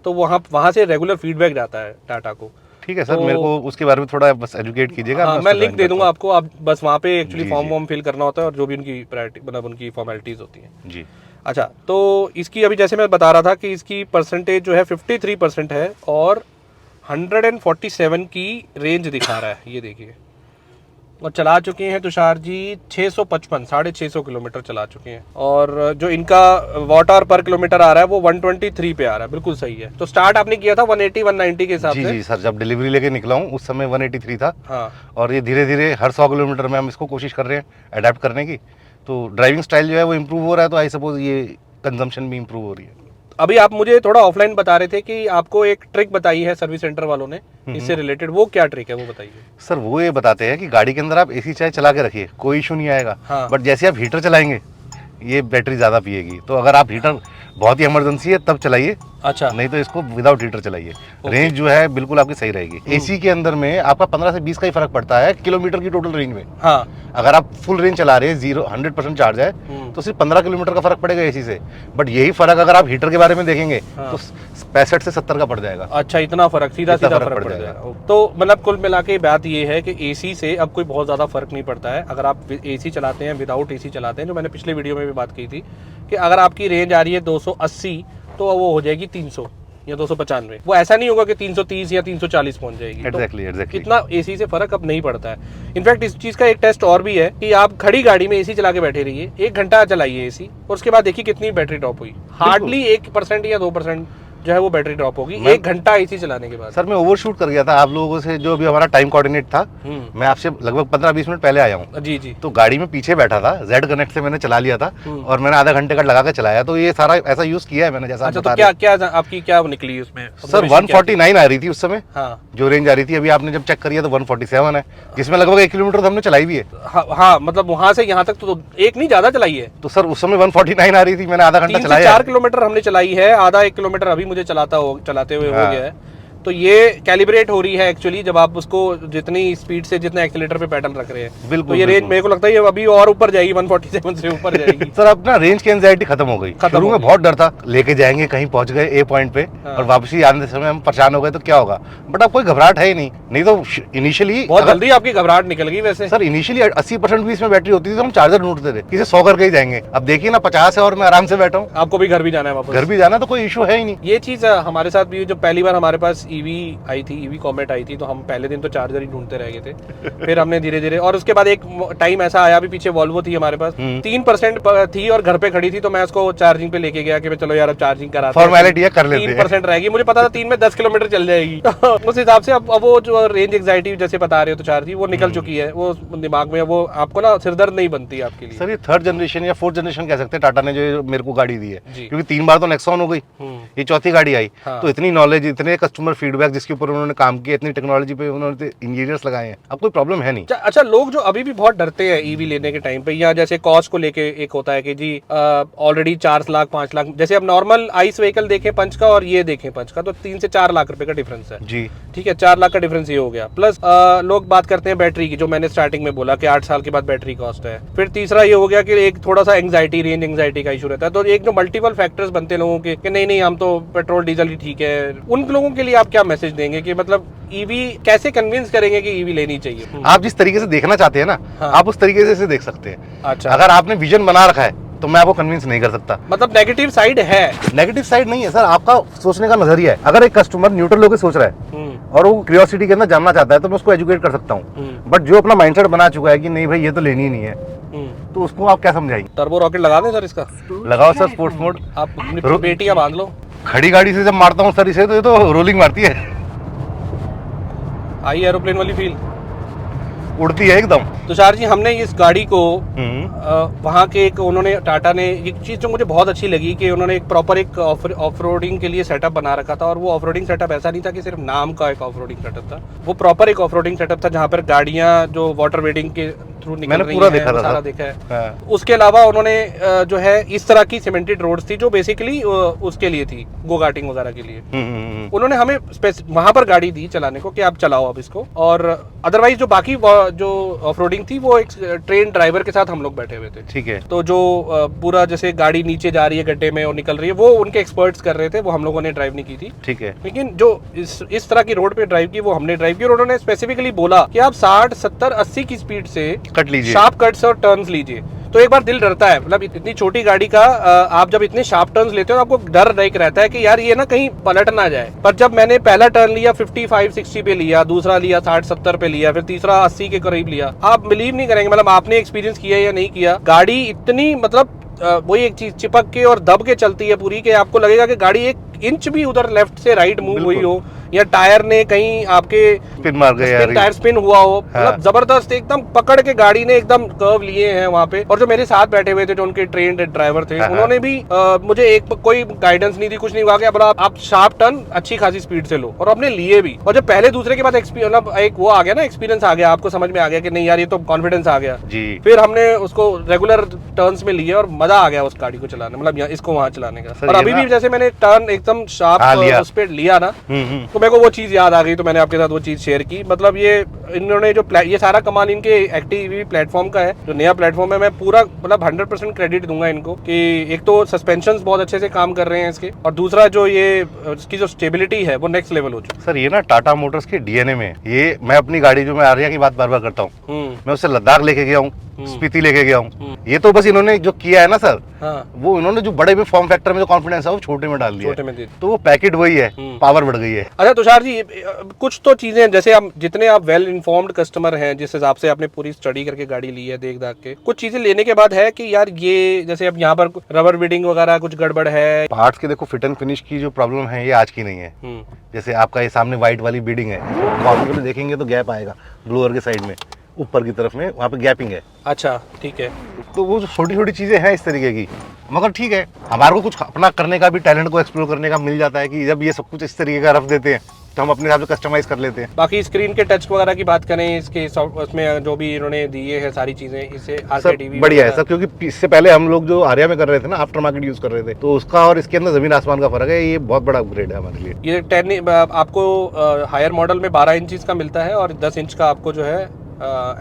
Speaker 1: तो वहाँ से रेगुलर फीडबैक जाता है टाटा को।
Speaker 2: ठीक है सर,
Speaker 1: तो-
Speaker 2: मेरे को उसके बारे में थोड़ा बस एजुकेट कीजिएगा।
Speaker 1: हाँ,
Speaker 2: उस
Speaker 1: मैं
Speaker 2: पर
Speaker 1: लिंक
Speaker 2: join
Speaker 1: दे
Speaker 2: करता
Speaker 1: दूंगा आपको, आप बस वहाँ पे एक्चुअली
Speaker 2: जी,
Speaker 1: फॉर्म
Speaker 2: जी।
Speaker 1: वॉर्म फिल करना होता है और जो भी उनकी प्रायोरिटी मतलब उनकी फॉर्मेलिटीज होती हैं।
Speaker 2: हूँ। जी।
Speaker 1: अच्छा, तो इसकी अभी जैसे मैं बता रहा था कि इसकी परसेंटेज जो है 53% है और 147 की रेंज दिखा रहा है, ये देखिए। और चला चुके हैं तुषार जी 655, 650 किलोमीटर चला चुके हैं। और जो इनका वॉट आवर पर किलोमीटर आ रहा है वो 123 पे आ रहा है, बिल्कुल सही है। तो स्टार्ट आपने किया था 180 190 के हिसाब
Speaker 2: जी
Speaker 1: से।
Speaker 2: जी सर, जब डिलीवरी लेके निकला हूँ उस समय 183 था।
Speaker 1: हाँ
Speaker 2: और ये धीरे धीरे हर 100 किलोमीटर में हम इसको कोशिश कर रहे हैं अडेप्ट करने की। तो ड्राइविंग स्टाइल जो है वो इम्प्रूव हो रहा है, तो आई सपोज ये कंजम्पशन भी इम्प्रूव हो रही है।
Speaker 1: अभी आप मुझे थोड़ा ऑफलाइन बता रहे थे कि आपको एक ट्रिक बताई है सर्विस सेंटर वालों ने इससे रिलेटेड, वो क्या ट्रिक है वो बताइए।
Speaker 2: सर वो ये बताते हैं कि गाड़ी के अंदर आप एसी चाहे चला के रखिए, कोई इशू नहीं आएगा।
Speaker 1: हाँ।
Speaker 2: बट जैसे आप हीटर चलाएंगे ये बैटरी ज़्यादा पिएगी। तो अगर आप हीटर बहुत ही इमरजेंसी है तब चलाइए,
Speaker 1: अच्छा
Speaker 2: नहीं तो इसको विदाउट हीटर चलाइए। रेंज जो है बिल्कुल आपकी सही रहेगी। एसी के अंदर में आपका 15 से 20 का ही फर्क पड़ता है किलोमीटर की टोटल रेंज में।
Speaker 1: हाँ
Speaker 2: अगर आप फुल रेंज चला रहे हैं 100% चार्ज है तो सिर्फ 15 किलोमीटर का फर्क पड़ेगा एसी से। बट यही फर्क अगर आप हीटर के बारे में देखेंगे तो 65 से 70 का पड़ जाएगा।
Speaker 1: अच्छा, इतना फर्क, सीधा
Speaker 2: इतना
Speaker 1: सीधा
Speaker 2: फर्क
Speaker 1: फर्क
Speaker 2: पड़
Speaker 1: पड़
Speaker 2: जाएगा।
Speaker 1: जाएगा। तो मतलब कुल मिला के बात ये है कि एसी से अब कोई बहुत ज़्यादा फर्क नहीं पड़ता है अगर आप एसी चलाते हैं विदाउट एसी चलाते हैं। जो मैंने पिछले वीडियो में भी बात की थी कि अगर आपकी रेंज आ रही है 280 तो वो हो जाएगी 300 या 295। वो ऐसा नहीं होगा कि 330 या 340 पहुंच जाएगी।
Speaker 2: एग्जैक्टली
Speaker 1: तो इतना एसी से फर्क अब नहीं पड़ता है। इनफैक्ट इस चीज का एक टेस्ट और भी है कि आप खड़ी गाड़ी में एसी चला के बैठे रहिए, 1 घंटा चलाइए एसी और उसके बाद देखिए कितनी बैटरी ड्रॉप हुई। हार्डली 1% या 2% जो है वो बैटरी ड्रॉप होगी 1 घंटा एसी चलाने के बाद।
Speaker 2: सर मैं ओवरशूट कर गया था आप लोगों से, जो भी हमारा टाइम कोऑर्डिनेट था। मैं आपसे लगभग 15-20 मिनट पहले आया हूँ।
Speaker 1: जी जी।
Speaker 2: तो गाड़ी में पीछे बैठा था, जेड कनेक्ट से मैंने चला लिया था और मैंने आधा घंटे का लगा के चलाया। तो ये सारा ऐसा यूज किया है मैंने जैसा
Speaker 1: अच्छा,
Speaker 2: आप
Speaker 1: तो
Speaker 2: बता
Speaker 1: क्या
Speaker 2: रहे
Speaker 1: क्या आपकी क्या निकली उसमें?
Speaker 2: हैं। सर 149 आ रही थी उस समय,
Speaker 1: हाँ
Speaker 2: जो रेंज आ रही थी। अभी आपने जब चेक करिए तो 147 है, जिसमें लगभग 1 किलोमीटर तो हमने चलाई भी है।
Speaker 1: हाँ, मतलब वहां से यहाँ तक तो एक नहीं ज्यादा चलाई है।
Speaker 2: तो सर उस समय 149 आ रही थी, मैंने आधा घंटा
Speaker 1: 3 से
Speaker 2: चलाया
Speaker 1: 4 किलोमीटर हमने चलाई है, आधा 1 किलोमीटर अभी मुझे चलाते हुए हो
Speaker 2: हाँ।
Speaker 1: गया है। तो ये कैलिब्रेट हो रही है एक्चुअली जब आप उसको जितनी स्पीड से जितना एक्सीलेटर पे पेडल रख रहे हैं।
Speaker 2: बिल्कुल,
Speaker 1: तो ये रेंज
Speaker 2: बिल्कुल।
Speaker 1: मेरे को लगता है ये अभी और ऊपर जाएगी, 147 से ऊपर जाएगी।
Speaker 2: सर अब ना रेंज की एंजाइटी खत्म हो गई। शुरू
Speaker 1: हो
Speaker 2: में
Speaker 1: गई।
Speaker 2: बहुत डर था, लेके जाएंगे कहीं पहुंच गए ए पॉइंट पे और वापसी आने समय हम परेशान हो गए तो क्या होगा। बट अब कोई घबराहट है ही नहीं तो इनिशियली
Speaker 1: बहुत जल्दी आपकी घबराहट निकल गई वैसे।
Speaker 2: सर इनिशियली 80% भी इसमें बैटरी होती थी तो हम चार्जर ढूंढते थे, इसे 100 करके ही जाएंगे। अब देखिए ना 50 है और मैं आराम से बैठा हूँ,
Speaker 1: आपको भी घर भी जाना है वापस।
Speaker 2: घर भी जाना तो कोई इशू है ही नहीं।
Speaker 1: ये चीज हमारे साथ भी जब पहली बार हमारे पास ईवी आई थी, ईवी कॉमेट आई थी, तो हम पहले दिन तो चार्जर ही ढूंढते रह गए थे। फिर हमने धीरे धीरे, और उसके बाद एक टाइम ऐसा आया भी, पीछे वॉल्वो थी हमारे पास 3% थी और घर पे खड़ी थी, तो मैं उसको चार्जिंग पे लेके गया कि चलो यार अब चार्जिंग कराते हैं।
Speaker 2: फॉर्मेलिटी है, कर लेते हैं।
Speaker 1: 3% रहेगी, मुझे पता था 3 में 10 किलोमीटर चल जाएगी। तो उस हिसाब से अब वो जो रेंज एंजाइटी जैसे बता रहे हो तो चार जी वो निकल चुकी है, वो दिमाग में, वो आपको ना सिरदर्द नहीं बनती आपके लिए।
Speaker 2: सर ये 3rd जनरेशन या 4th जनरेशन कह सकते हैं टाटा ने जो मेरे को गाड़ी दी है,
Speaker 1: जी।
Speaker 2: क्योंकि 3 बार तो नेक्सॉन हो गई, ये 4थी गाड़ी आई।
Speaker 1: हाँ।
Speaker 2: तो इतनी नॉलेज, इतने कस्टमर फीडबैक जिसके ऊपर उन्होंने काम किया, इतनी टेक्नोलॉजी पे उन्होंने इंजीनियर्स लगाए हैं, अब कोई प्रॉब्लम है नहीं।
Speaker 1: अच्छा, लोग जो अभी भी बहुत डरते हैं ईवी लेने के टाइम पे, या जैसे कॉस्ट को लेके एक होता है कि जी ऑलरेडी 4 लाख 5 लाख, जैसे अब नॉर्मल आइस व्हीकल देखें पंच का और ये देखें पंच का, तो 3 से 4 लाख रुपए का डिफरेंस है।
Speaker 2: जी
Speaker 1: ठीक है, 4 लाख का डिफरेंस ये हो गया। प्लस लोग बात करते हैं बैटरी की, जो मैंने स्टार्टिंग में बोला कि 8 साल के बाद बैटरी कॉस्ट है। फिर तीसरा ये हो गया कि एक थोड़ा सा एंग्जाइटी, रेंज एंग्जाइटी का इशू रहता है। तो एक जो मल्टीपल फैक्टर्स बनते हैं लोगों के कि नहीं हम तो पेट्रोल डीजल ही ठीक है, उन लोगों के लिए आप क्या मैसेज देंगे कि मतलब ईवी कैसे कन्विंस करेंगे कि ईवी लेनी चाहिए?
Speaker 2: आप जिस तरीके से देखना चाहते हैं ना,
Speaker 1: हाँ।
Speaker 2: आप उस तरीके से इसे देख सकते हैं।
Speaker 1: अच्छा,
Speaker 2: अगर आपने विजन बना रखा है तो मैं आपको कन्विंस नहीं कर सकता।
Speaker 1: मतलब नेगेटिव साइड है?
Speaker 2: नेगेटिव साइड नहीं है सर, आपका सोचने का नजरिया है। अगर एक कस्टमर न्यूट्रल होकर सोच रहा है और वो क्यूरियोसिटी के अंदर जानना चाहता है तो मैं उसको एजुकेट कर सकता हूँ। बट जो अपना माइंडसेट बना चुका है कि नहीं भाई ये तो लेनी ही नहीं है, तो उसको आप क्या समझाएंगे?
Speaker 1: टर्बो रॉकेट लगा दें सर इसका?
Speaker 2: लगाओ सर स्पोर्ट्स मोड।
Speaker 1: आप अपनी बेटियां बांध लो।
Speaker 2: खड़ी गाड़ी से जब मारता हूँ सर इसे, तो ये तो रोलिंग मारती है,
Speaker 1: आई एरोप्लेन वाली फील,
Speaker 2: उड़ती है एकदम।
Speaker 1: तुषार जी, हमने इस गाड़ी को वहाँ के एक उन्होंने टाटा ने एक चीज़ जो मुझे बहुत अच्छी लगी कि उन्होंने एक प्रॉपर एक ऑफ रोडिंग के लिए सेटअप बना रखा था। और वो ऑफ रोडिंग सेटअप ऐसा नहीं था कि सिर्फ नाम का एक ऑफ रोडिंग सेटअप था, वो प्रॉपर एक ऑफ रोडिंग सेटअप था जहाँ पर गाड़ियाँ जो वाटर वेडिंग के थ्रू निकल रही
Speaker 2: पूरा
Speaker 1: हैं,
Speaker 2: देखा था,
Speaker 1: सारा देखा है।
Speaker 2: हाँ।
Speaker 1: उसके अलावा उन्होंने जो है इस तरह की सीमेंटेड रोड्स थी जो बेसिकली उसके लिए थी, गो कार्टिंग वगैरह के लिए। उन्होंने हमें वहाँ पर गाड़ी दी चलाने को कि आप चलाओ अब इसको। और अदरवाइज जो बाकी जो ऑफ रोडिंग थी वो एक ट्रेन ड्राइवर के साथ हम लोग बैठे हुए थे।
Speaker 2: ठीक है।
Speaker 1: तो जो पूरा जैसे गाड़ी नीचे जा रही है गड्ढे में और निकल रही है, वो उनके एक्सपर्ट्स कर रहे थे, वो हम लोगों ने ड्राइव नहीं की थी।
Speaker 2: ठीक है।
Speaker 1: लेकिन जो इस तरह की रोड पे ड्राइव की वो हमने ड्राइव की। और उन्होंने स्पेसिफिकली बोला कि आप 60, 70, 80 की स्पीड से
Speaker 2: कट लीजिए,
Speaker 1: शार्प कट्स और टर्न्स लीजिए। तो एक बार दिल डरता है, मतलब इतनी छोटी गाड़ी का आप जब इतने शार्प टर्न्स लेते हो आपको डर एक रहता है कि यार ये ना कहीं पलट ना जाए। पर जब मैंने पहला टर्न लिया 55-60 पे लिया, दूसरा लिया 60-70 पे लिया, फिर तीसरा 80 के करीब लिया, आप बिलीव नहीं करेंगे, मतलब आपने एक्सपीरियंस किया या नहीं किया, गाड़ी इतनी मतलब वही एक चीज चिपक के और दब के चलती है पूरी, कि आपको लगेगा कि गाड़ी एक इंच भी उधर लेफ्ट से राइट मूव हुई हो या टायर ने कहीं आपके
Speaker 2: स्पिन मार गया,
Speaker 1: टायर स्पिन हुआ हो। मतलब जबरदस्त एकदम पकड़ के गाड़ी ने एकदम कर्व लिए हैं वहाँ पे। और जो मेरे साथ बैठे हुए थे जो उनके ट्रेन्ड ड्राइवर थे, उन्होंने भी मुझे एक कोई गाइडेंस नहीं दी, कुछ नहीं हुआ कि आप शार्प टर्न अच्छी खासी स्पीड से लो, और आपने लिए भी। और जब पहले दूसरे के बाद मतलब एक वो आ गया ना, एक्सपीरियंस आ गया, आपको समझ में आ गया कि नहीं यार ये तो कॉन्फिडेंस आ गया
Speaker 2: जी।
Speaker 1: फिर हमने उसको रेगुलर टर्न्स में लिए और मजा आ गया उस गाड़ी को चलाने, मतलब इसको वहाँ चलाने का। और अभी भी जैसे मैंने टर्न एकदम शार्प उस पे लिया ना, तो मेरे को वो चीज याद आ गई, तो मैंने आपके साथ वो चीज शेयर की। मतलब ये इन्होंने जो ये सारा कमाल इनके एक्टिव ईवी प्लेटफॉर्म का है, जो नया प्लेटफॉर्म है। मैं पूरा मतलब 100% क्रेडिट दूंगा इनको कि एक तो सस्पेंशंस बहुत अच्छे से काम कर रहे हैं इसके, और दूसरा जो ये इसकी जो स्टेबिलिटी है वो नेक्स्ट लेवल हो चुकी है।
Speaker 2: सर ये ना टाटा मोटर्स के डीएनए में, ये मैं अपनी गाड़ी जो मैं आर्या की बात बार बार करता हूँ, मैं उससे लद्दाख लेके गया हूँ, स्पीति लेके गया हूँ, ये तो बस इन्होंने जो किया है ना सर, वो इन्होंने जो बड़े में फॉर्म फैक्टर में जो कॉन्फिडेंस है वो छोटे में डाल दिया, तो वो पैकेट वही है, पावर बढ़ गई है।
Speaker 1: अच्छा तुषार जी, कुछ तो चीजें जैसे आप जितने आप वेल इन्फॉर्म्ड कस्टमर हैं, जिस हिसाब से आपने पूरी स्टडी करके गाड़ी ली है, देख दाख के, कुछ चीजें लेने के बाद है कि यार ये जैसे अब यहाँ पर रबर बीडिंग वगैरह कुछ गड़बड़ है,
Speaker 2: पार्ट्स के देखो फिट एंड फिनिश की जो प्रॉब्लम है ये आज की नहीं है। जैसे आपका ये सामने व्हाइट वाली बीडिंग है, तो आप देखेंगे तो गैप आएगा ब्लोअर के साइड में, ऊपर की तरफ में वहाँ पे गैपिंग है।
Speaker 1: अच्छा ठीक है।
Speaker 2: तो वो छोटी छोटी चीजें हैं इस तरीके की, मगर ठीक है, हमारे को कुछ अपना करने का भी, टैलेंट को एक्सप्लोर करने का मिल जाता है कि जब ये सब कुछ इस तरीके का रफ देते हैं तो हम अपने हिसाब से कस्टमाइज कर लेते हैं।
Speaker 1: बाकी स्क्रीन के टच वगैरह की बात करें, इसके उसमें जो भी इन्होंने दिए हैं सारी चीजें, इससे
Speaker 2: सर बढ़िया है सर, क्योंकि इससे पहले हम लोग जो आर्या में कर रहे थे ना, आफ्टर मार्केट यूज कर रहे थे, तो उसका और इसके अंदर जमीन आसमान का फर्क है। ये बहुत बड़ा अपग्रेड है हमारे लिए।
Speaker 1: ये 10 आपको हायर मॉडल में 12 इंच का मिलता है और 10 इंच का आपको जो है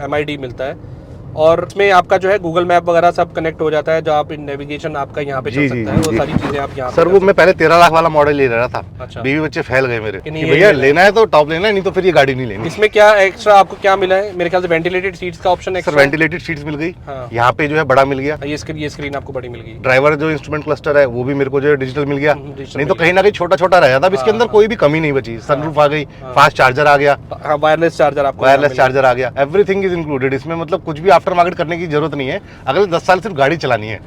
Speaker 1: MID मिलता है, और इसमें आपका जो है गूगल मैप वगैरह सब कनेक्ट हो जाता है, जो आप नेविगेशन आपका यहाँ पे चल सकता है, वो सारी चीजें आप यहाँ।
Speaker 2: सर वो मैं पहले 13 लाख वाला मॉडल ले रहा था।
Speaker 1: अच्छा।
Speaker 2: बीवी बच्चे फैल गए मेरे कि भैया लेना है तो टॉप लेना है, नहीं तो फिर ये गाड़ी नहीं लेनी।
Speaker 1: इसमें क्या एक्स्ट्रा आपको क्या मिला है? मेरे ख्याल से वेंटिलेटेड सीट्स का ऑप्शन है।
Speaker 2: सर वेंटिलेटेड सीट्स मिल गई, यहाँ पे जो है बड़ा मिल गया,
Speaker 1: ये स्क्रीन आपको बड़ी मिल गई।
Speaker 2: ड्राइवर जो इंस्ट्रूमेंट क्लस्टर है वो भी मेरे को जो है डिजिटल मिल गया, नहीं तो कहीं ना कहीं छोटा छोटा रह जाता। अब इसके अंदर कोई भी कमी नहीं बची, सनरूफ आ गई, फास्ट चार्जर आ गया,
Speaker 1: वायरलेस चार्जर आपको,
Speaker 2: वायरलेस चार्जर आ गया, एवरीथिंग इज इंक्लूडेड इसमें। मतलब कुछ भी आफ्टर मार्केट करने की जरूरत नहीं है, अगले 10 साल सिर्फ गाड़ी चलानी है।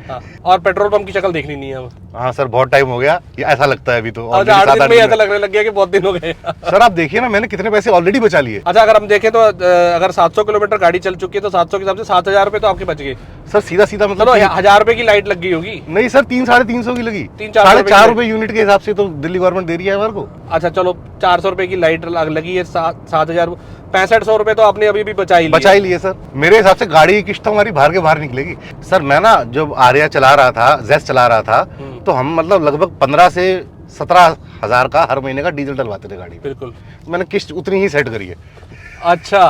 Speaker 1: और पेट्रोल पंप की शक्ल देखनी नहीं है।
Speaker 2: हाँ सर बहुत टाइम हो गया, ये ऐसा लगता है अभी तो,
Speaker 1: 8 दिन में ऐसा लगने लग गया कि बहुत दिन हो गए।
Speaker 2: सर आप देखिए ना, मैंने कितने पैसे ऑलरेडी बचा लिए।
Speaker 1: अच्छा अगर हम देखें तो अगर 700 किलोमीटर गाड़ी चल चुकी है तो 700 के हिसाब से 7000 रुपए तो आपके बच गए
Speaker 2: सर। सीधा सीधा मतलब
Speaker 1: 1000 रुपए की लाइट लग गई होगी।
Speaker 2: नहीं सर, 300-350 की लगी,
Speaker 1: 3-4
Speaker 2: रुपए यूनिट के हिसाब से तो दिल्ली गवर्नमेंट दे रही है हमारे को।
Speaker 1: अच्छा चलो 400 रुपए की लाइट लगी है, 7000, 6500 रुपए तो आपने अभी भी बचा ही
Speaker 2: लिए सर। मेरे हिसाब से गाड़ी की किस्त हमारी बाहर के बाहर निकलेगी सर। मैं ना जब आर्या चला रहा था, जेस्ट चला रहा था, तो हम मतलब लगभग 15 से 17 हजार का हर महीने का डीजल डलवाते थे गाड़ी।
Speaker 1: बिल्कुल,
Speaker 2: मैंने किस्त उतनी ही सेट करी है।
Speaker 1: अच्छा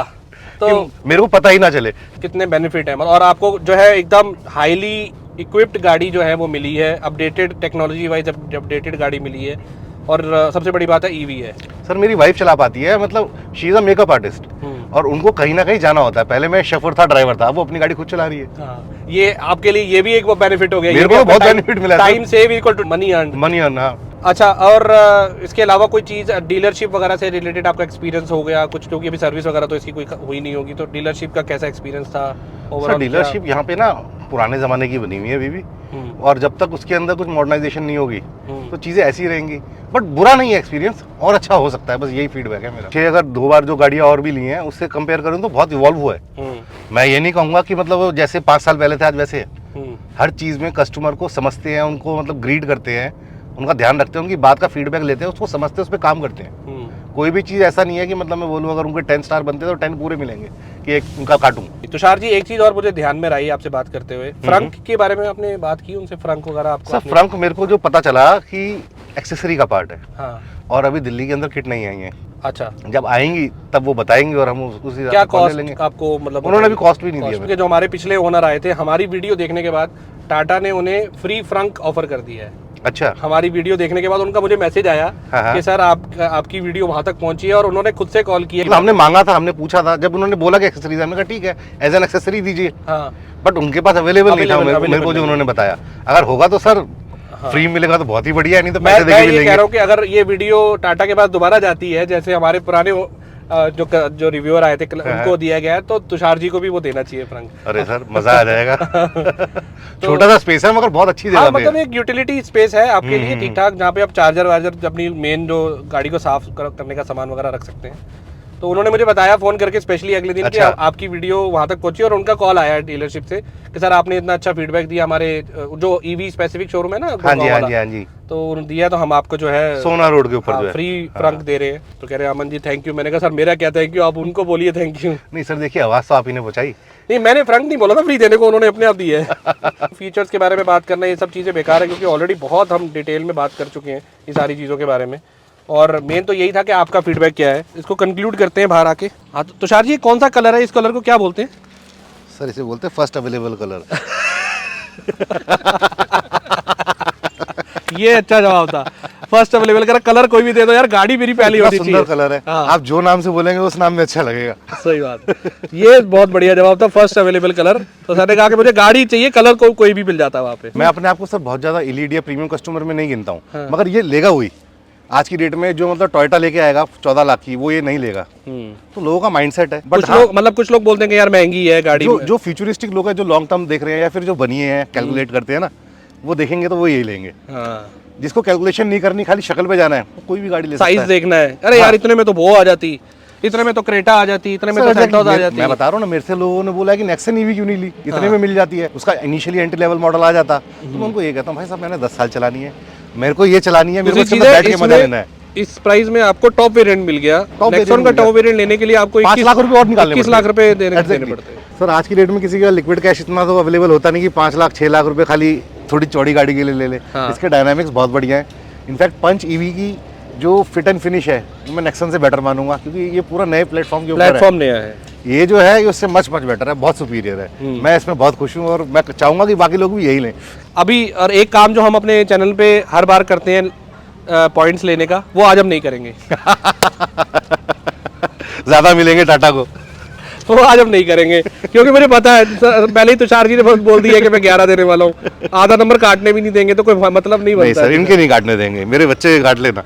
Speaker 1: तो
Speaker 2: मेरे को पता ही ना चले
Speaker 1: कितने बेनिफिट है। और आपको जो है एकदम हाईली इक्विप्ड गाड़ी जो है वो मिली है, अपडेटेड टेक्नोलॉजी वाइज अपडेटेड गाड़ी मिली है। और सबसे बड़ी बात है ईवी है।
Speaker 2: सर मेरी वाइफ चला पाती है, मतलब she is a makeup artist, और उनको कहीं ना कहीं जाना होता है। पहले मैं शफर था, ड्राइवर था, अब वो अपनी गाड़ी खुद चला रही है।
Speaker 1: हाँ, ये आपके लिए ये भी एक वो बेनिफिट हो गया।
Speaker 2: मेरे को बहुत बेनिफिट मिला,
Speaker 1: time save equal to money earn.
Speaker 2: Money earn, हाँ।
Speaker 1: अच्छा, और इसके अलावा कोई चीज़ डीलरशिप वगैरह से रिलेटेड आपका एक्सपीरियंस हो गया कुछ, क्योंकि अभी सर्विस वगैरह तो इसकी कोई हुई नहीं होगी, तो डीलरशिप का कैसा एक्सपीरियंस था
Speaker 2: सर डीलरशिप यहाँ पे ना पुराने ज़माने की बनी हुई है अभी भी, और जब तक उसके अंदर कुछ मॉडर्नाइजेशन नहीं होगी तो चीज़ें ऐसी रहेंगी। बट बुरा नहीं है एक्सपीरियंस, और अच्छा हो सकता है, बस यही फीडबैक है मेरा। कि अगर 2 बार जो गाड़ियाँ और भी ली हैं उससे कंपेयर करूँ तो बहुत इवॉल्व हुआ है। मैं ये नहीं कहूँगा कि मतलब जैसे 5 साल पहले थे आज वैसे है। हर चीज़ में कस्टमर को समझते हैं, उनको मतलब ग्रीड करते हैं, उनका ध्यान रखते हैं, उनकी बात का फीडबैक लेते हैं, उसको समझते हैं, उस पर काम करते हैं। कोई भी चीज़ ऐसा नहीं है कि मतलब मैं बोलूँ अगर उनके 10 स्टार बनते तो 10 पूरे मिलेंगे कि एक उनका काटूं।
Speaker 1: तुषार जी, एक चीज़ और मुझे ध्यान में रही आपसे बात करते हुए, फ्रंक के बारे में आपने बात की उनसे, फ्रंक वगैरह आपको?
Speaker 2: सर फ्रंक मेरे को जो पता चला कि एक्सेसरी का पार्ट है।
Speaker 1: हाँ।
Speaker 2: और अभी दिल्ली के अंदर किट नहीं आई है।
Speaker 1: अच्छा,
Speaker 2: जब आएंगी तब वो बताएंगे और हम उसी
Speaker 1: क्या कॉस्ट आपको, मतलब
Speaker 2: उन्होंने भी कॉस्ट भी नहीं दिया।
Speaker 1: क्योंकि जो हमारे पिछले ओनर आए थे, हमारी वीडियो देखने के बाद टाटा ने उन्हें फ्री फ्रंक ऑफर कर दिया है।
Speaker 2: अच्छा,
Speaker 1: हमारी वीडियो देखने के बाद उनका मुझे मैसेज आया कि सर आपकी वीडियो वहां तक पहुंची है, और उन्होंने खुद से कॉल किया।
Speaker 2: हमने मांगा था, हमने पूछा था, जब उन्होंने बोला कि एक्सेसरीज, हमने कहा ठीक है एज एन एक्सेसरी दीजिए।
Speaker 1: हाँ।
Speaker 2: बट उनके पास अवेलेबल नहीं था मेरे को जो उन्होंने बताया। अगर होगा तो सर फ्री मिलेगा तो बहुत ही बढ़िया है, नहीं तो पैसे देके भी लेंगे।
Speaker 1: मैं कह रहा हूँ कि अगर ये वीडियो टाटा के पास दोबारा जाती है, जैसे हमारे पुराने जो रिव्यूअर आए थे उनको दिया गया है, तो तुषार जी को भी वो देना चाहिए फ्रंक।
Speaker 2: अरे सर मजा आ जाएगा। छोटा सा स्पेस है मगर बहुत अच्छी जगह पे है।
Speaker 1: मतलब एक यूटिलिटी स्पेस है आपके लिए ठीक ठाक, जहाँ पे आप चार्जर वार्जर अपनी मेन जो गाड़ी को साफ करने का सामान वगैरह रख सकते हैं। तो उन्होंने मुझे बताया फोन करके स्पेशली अगले दिन कि आपकी वीडियो वहां तक पहुंची, और उनका कॉल आया डीलरशिप से कि सर आपने इतना अच्छा फीडबैक दिया हमारे जो ईवी स्पेसिफिक शोरूम है ना,
Speaker 2: हाँ जी,
Speaker 1: तो दिया, तो हम आपको जो है
Speaker 2: सोना रोड के ऊपर जो है
Speaker 1: फ्री फ्रंक दे रहे हैं। तो कह रहे हैं अमन जी थैंक यू। मैंने कहा सर मेरा क्या थैंक यू, आप उनको बोलिए थैंक यू।
Speaker 2: नहीं सर देखिए, आवाज तो आप ही ने पहुंचाई।
Speaker 1: नहीं, मैंने फ्रंक नहीं बोला था, फ्री देने को उन्होंने अपने आप दिया है। फीचर्स के बारे में बात करना ये सब चीज़ें बेकार है, क्योंकि ऑलरेडी बहुत हम डिटेल में बात कर चुके हैं ये सारी चीज़ों के बारे में, और मेन तो यही था कि आपका फीडबैक क्या है। इसको कंक्लूड करते हैं बाहर आके। हाँ तो तुषार जी, कौन सा कलर है, इस कलर को क्या बोलते हैं?
Speaker 2: सर इसे बोलते हैं फर्स्ट अवेलेबल कलर।
Speaker 1: ये अच्छा जवाब था, फर्स्ट अवेलेबल कलर कोई भी दे दो यार, गाड़ी मेरी पहली होनी चाहिए।
Speaker 2: सुंदर कलर है। हाँ। आप जो नाम से बोलेंगे उस नाम में अच्छा लगेगा।
Speaker 1: सही बात। ये बहुत बढ़िया जवाब था, फर्स्ट अवेलेबल कलर। तो सर ने कहा कि मुझे गाड़ी चाहिए, कलर कोई भी मिल जाता है वहाँ पे।
Speaker 2: मैं अपने आप को सर बहुत ज्यादा एलीट या प्रीमियम कस्टमर में नहीं गिनता हूँ, मगर ये लेगा वही आज की डेट में जो मतलब टोयोटा लेके आएगा 14 लाख की, वो ये नहीं लेगा। तो लोगों का माइंडसेट है। बट
Speaker 1: कुछ लोग बोलते हैं कि यार महंगी है गाड़ी।
Speaker 2: जो फ्यूचरिस्टिक लोग हैं, जो लॉन्ग टर्म देख रहे हैं या फिर जो बनी है कैलकुलेट करते हैं ना, वो देखेंगे तो वो यही लेंगे। जिसको कैलकुलेशन नहीं करनी, खाली शक्ल पे जाना है, कोई भी गाड़ी ले सकता है।
Speaker 1: साइज देखना है, अरे यार इतने में तो वो आ जाती, इतने में तो क्रेटा आ जाती, इतने में तो सेल्टोस आ जाती।
Speaker 2: मैं बता रहा हूँ ना, मेरे से लोगों ने बोला कि नेक्सन ईवी क्यों नहीं ली, इतने में मिल जाती है, उसका इनिशियली एंट्री लेवल मॉडल आ जाता। तो मैं उनको ये कहता हूँ भाई साहब मैंने 10 साल चलानी है, मेरे को ये चलानी है, मेरे को बैठ के मजा लेना है।
Speaker 1: इस प्राइस में आपको टॉप वेरिएंट मिल गया। नेक्सॉन का टॉप वेरिएंट लेने के लिए आपको
Speaker 2: 5 लाख रुपए और निकालने
Speaker 1: 21 लाख रुपए देने पड़ते हैं।
Speaker 2: सर आज की डेट में किसी का लिक्विड कैश इतना तो अवेलेबल होता नहीं कि 5 लाख 6 लाख रुपए खाली थोड़ी चौड़ी गाड़ी के लिए ले ले। इसके डायनामिक्स बहुत बढ़िया है। इनफैक्ट पंच ईवी की जो फिट एंड फिनिश है मैं नेक्सन से बेटर मानूंगा, क्योंकि ये पूरा नए प्लेटफॉर्म के ऊपर है।
Speaker 1: नया है,
Speaker 2: ये जो है उससे मच बेटर है, बहुत सुपीरियर है। मैं इसमें बहुत खुश हूँ और मैं चाहूंगा कि बाकी लोग भी यही लें।
Speaker 1: अभी और एक काम जो हम अपने चैनल पे हर बार करते हैं पॉइंट्स लेने का, वो आज हम नहीं करेंगे।
Speaker 2: ज्यादा मिलेंगे टाटा को,
Speaker 1: वो आज हम नहीं करेंगे, क्योंकि मुझे पता है पहले ही तुषार जी ने बोल दिया कि मैं 11 देने वाला हूँ। आधा नंबर काटने भी नहीं देंगे तो कोई मतलब नहीं बनता।
Speaker 2: नहीं सर, इनके नहीं काटने देंगे, मेरे बच्चे काट लेना।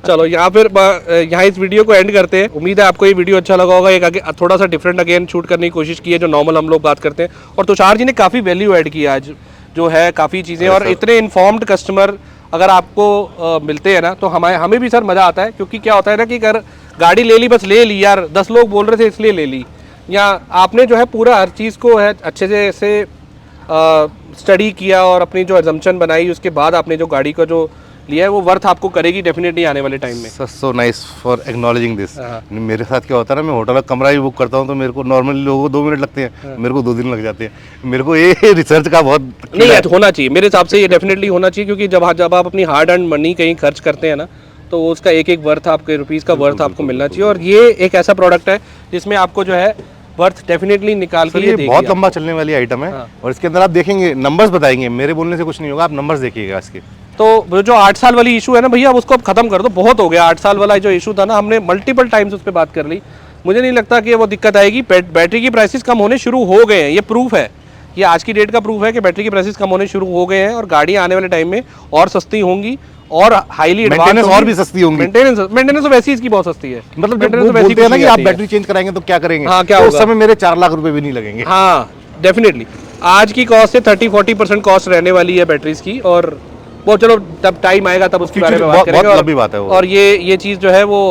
Speaker 1: चलो यहाँ इस वीडियो को एंड करते हैं। उम्मीद है आपको ये वीडियो अच्छा लगा होगा। एक थोड़ा सा डिफरेंट अगेन शूट करने की कोशिश की है, जो नॉर्मल हम लोग बात करते हैं। और तुषार जी ने काफ़ी वैल्यू ऐड किया आज, जो है काफ़ी चीज़ें, और इतने इन्फॉर्म्ड कस्टमर अगर आपको मिलते हैं ना, तो हमें भी सर मज़ा आता है। क्योंकि क्या होता है ना कि अगर गाड़ी ले ली, बस ले ली यार, 10 लोग बोल रहे थे इसलिए ले ली, या आपने जो है पूरा हर चीज़ को है अच्छे से ऐसे स्टडी किया और अपनी जो एजम्पशन बनाई, उसके बाद आपने जो गाड़ी का जो लिया है वो वर्थ आपको करेगी डेफिनेटली आने वाले टाइम में।
Speaker 2: So nice for acknowledging this. मेरे साथ क्या होता है ना, मैं होटल का कमरा भी बुक करता हूँ तो मेरे को नॉर्मली लोगों को 2 मिनट लगते हैं, मेरे को 2 दिन लग जाते हैं। मेरे को ये रिसर्च का बहुत
Speaker 1: नहीं है, होना चाहिए मेरे हिसाब से, ये डेफिनेटली होना चाहिए। क्योंकि जब आप अपनी हार्ड अर्न मनी कहीं खर्च करते हैं ना, तो उसका एक वर्थ आपके रुपीज़ का वर्थ आपको मिलना चाहिए। और ये एक ऐसा प्रोडक्ट है जिसमें आपको जो है वर्थ डेफिनेटली निकाल के
Speaker 2: ये बहुत लंबा चलने वाली आइटम है। और इसके अंदर आप देखेंगे नंबर्स बताएंगे, मेरे बोलने से कुछ नहीं होगा, आप नंबर्स देखिएगा इसके।
Speaker 1: तो वो जो 8 साल वाली इशू है ना भैया, अब उसको अब खत्म कर दो, बहुत हो गया। 8 साल वाला जो इशू था ना, हमने मल्टीपल टाइम्स उस पर बात कर ली। मुझे नहीं लगता कि वो दिक्कत आएगी। बैटरी की प्राइसेस कम होने शुरू हो गए हैं, ये प्रूफ है, ये आज की डेट का प्रूफ है कि बैटरी की प्राइसेस कम होने शुरू हो गए हैं और गाड़ियाँ आने वाले टाइम में और सस्ती होंगी और हाईली
Speaker 2: मेंटेनेंस और भी सस्ती होंगी।
Speaker 1: मेंटेनेंस तो वैसे ही इसकी बहुत सस्ती है।
Speaker 2: मतलब
Speaker 1: Maintenance
Speaker 2: वो
Speaker 1: तो वैसे ही
Speaker 2: बोलते हैं ना
Speaker 1: कुछ
Speaker 2: कि
Speaker 1: नहीं
Speaker 2: आप
Speaker 1: आती
Speaker 2: बैटरी चेंज कराएंगे तो क्या करेंगे,
Speaker 1: हाँ, क्या
Speaker 2: तो उस
Speaker 1: होगा?
Speaker 2: समय मेरे 4 लाख रुपए भी नहीं लगेंगे।
Speaker 1: हाँ डेफिनेटली, आज की कॉस्ट से 30-40% कॉस्ट रहने वाली है बैटरीज की, और वो चलो तब टाइम आएगा तब उसके बारे में बात
Speaker 2: बहुत
Speaker 1: करेंगे।
Speaker 2: लंबी बात है वो।
Speaker 1: और ये चीज़ जो है वो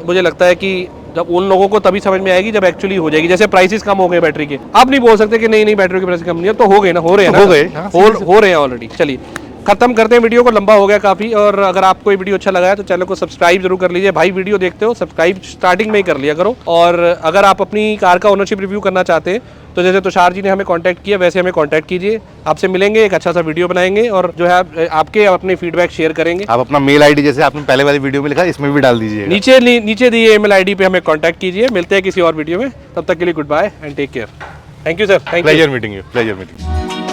Speaker 1: मुझे लगता है कि जब उन लोगों को तभी समझ में आएगी जब एक्चुअली हो जाएगी। जैसे प्राइसेस कम हो गए बैटरी के, अब नहीं बोल सकते कि नहीं बैटरी की प्राइस कम नहीं है, तो हो गए ना, हो रहे हैं ना,
Speaker 2: हो गए, हाँ,
Speaker 1: हो रहे हैं ऑलरेडी। चलिए खत्म करते हैं वीडियो को, लंबा हो गया काफ़ी। और अगर आपको ये वीडियो अच्छा लगा है तो चैनल को सब्सक्राइब जरूर कर लीजिए। भाई वीडियो देखते हो, सब्सक्राइब स्टार्टिंग में ही कर लिया करो। और अगर आप अपनी कार का ओनरशिप रिव्यू करना चाहते हैं तो जैसे तुषार जी ने हमें कांटेक्ट किया, वैसे हमें कांटेक्ट कीजिए। आपसे मिलेंगे, एक अच्छा सा वीडियो बनाएंगे और जो है आपके अपने फीडबैक शेयर करेंगे।
Speaker 2: आप अपना मेल आईडी जैसे आपने पहले वाली वीडियो में लिखा, इसमें भी डाल दीजिए।
Speaker 1: नीचे दिए ईमेल आईडी पे हमें कांटेक्ट कीजिए। मिलते हैं किसी और वीडियो में, तब तक के लिए goodbye and take care. Thank you sir, thank you.
Speaker 2: Pleasure meeting you.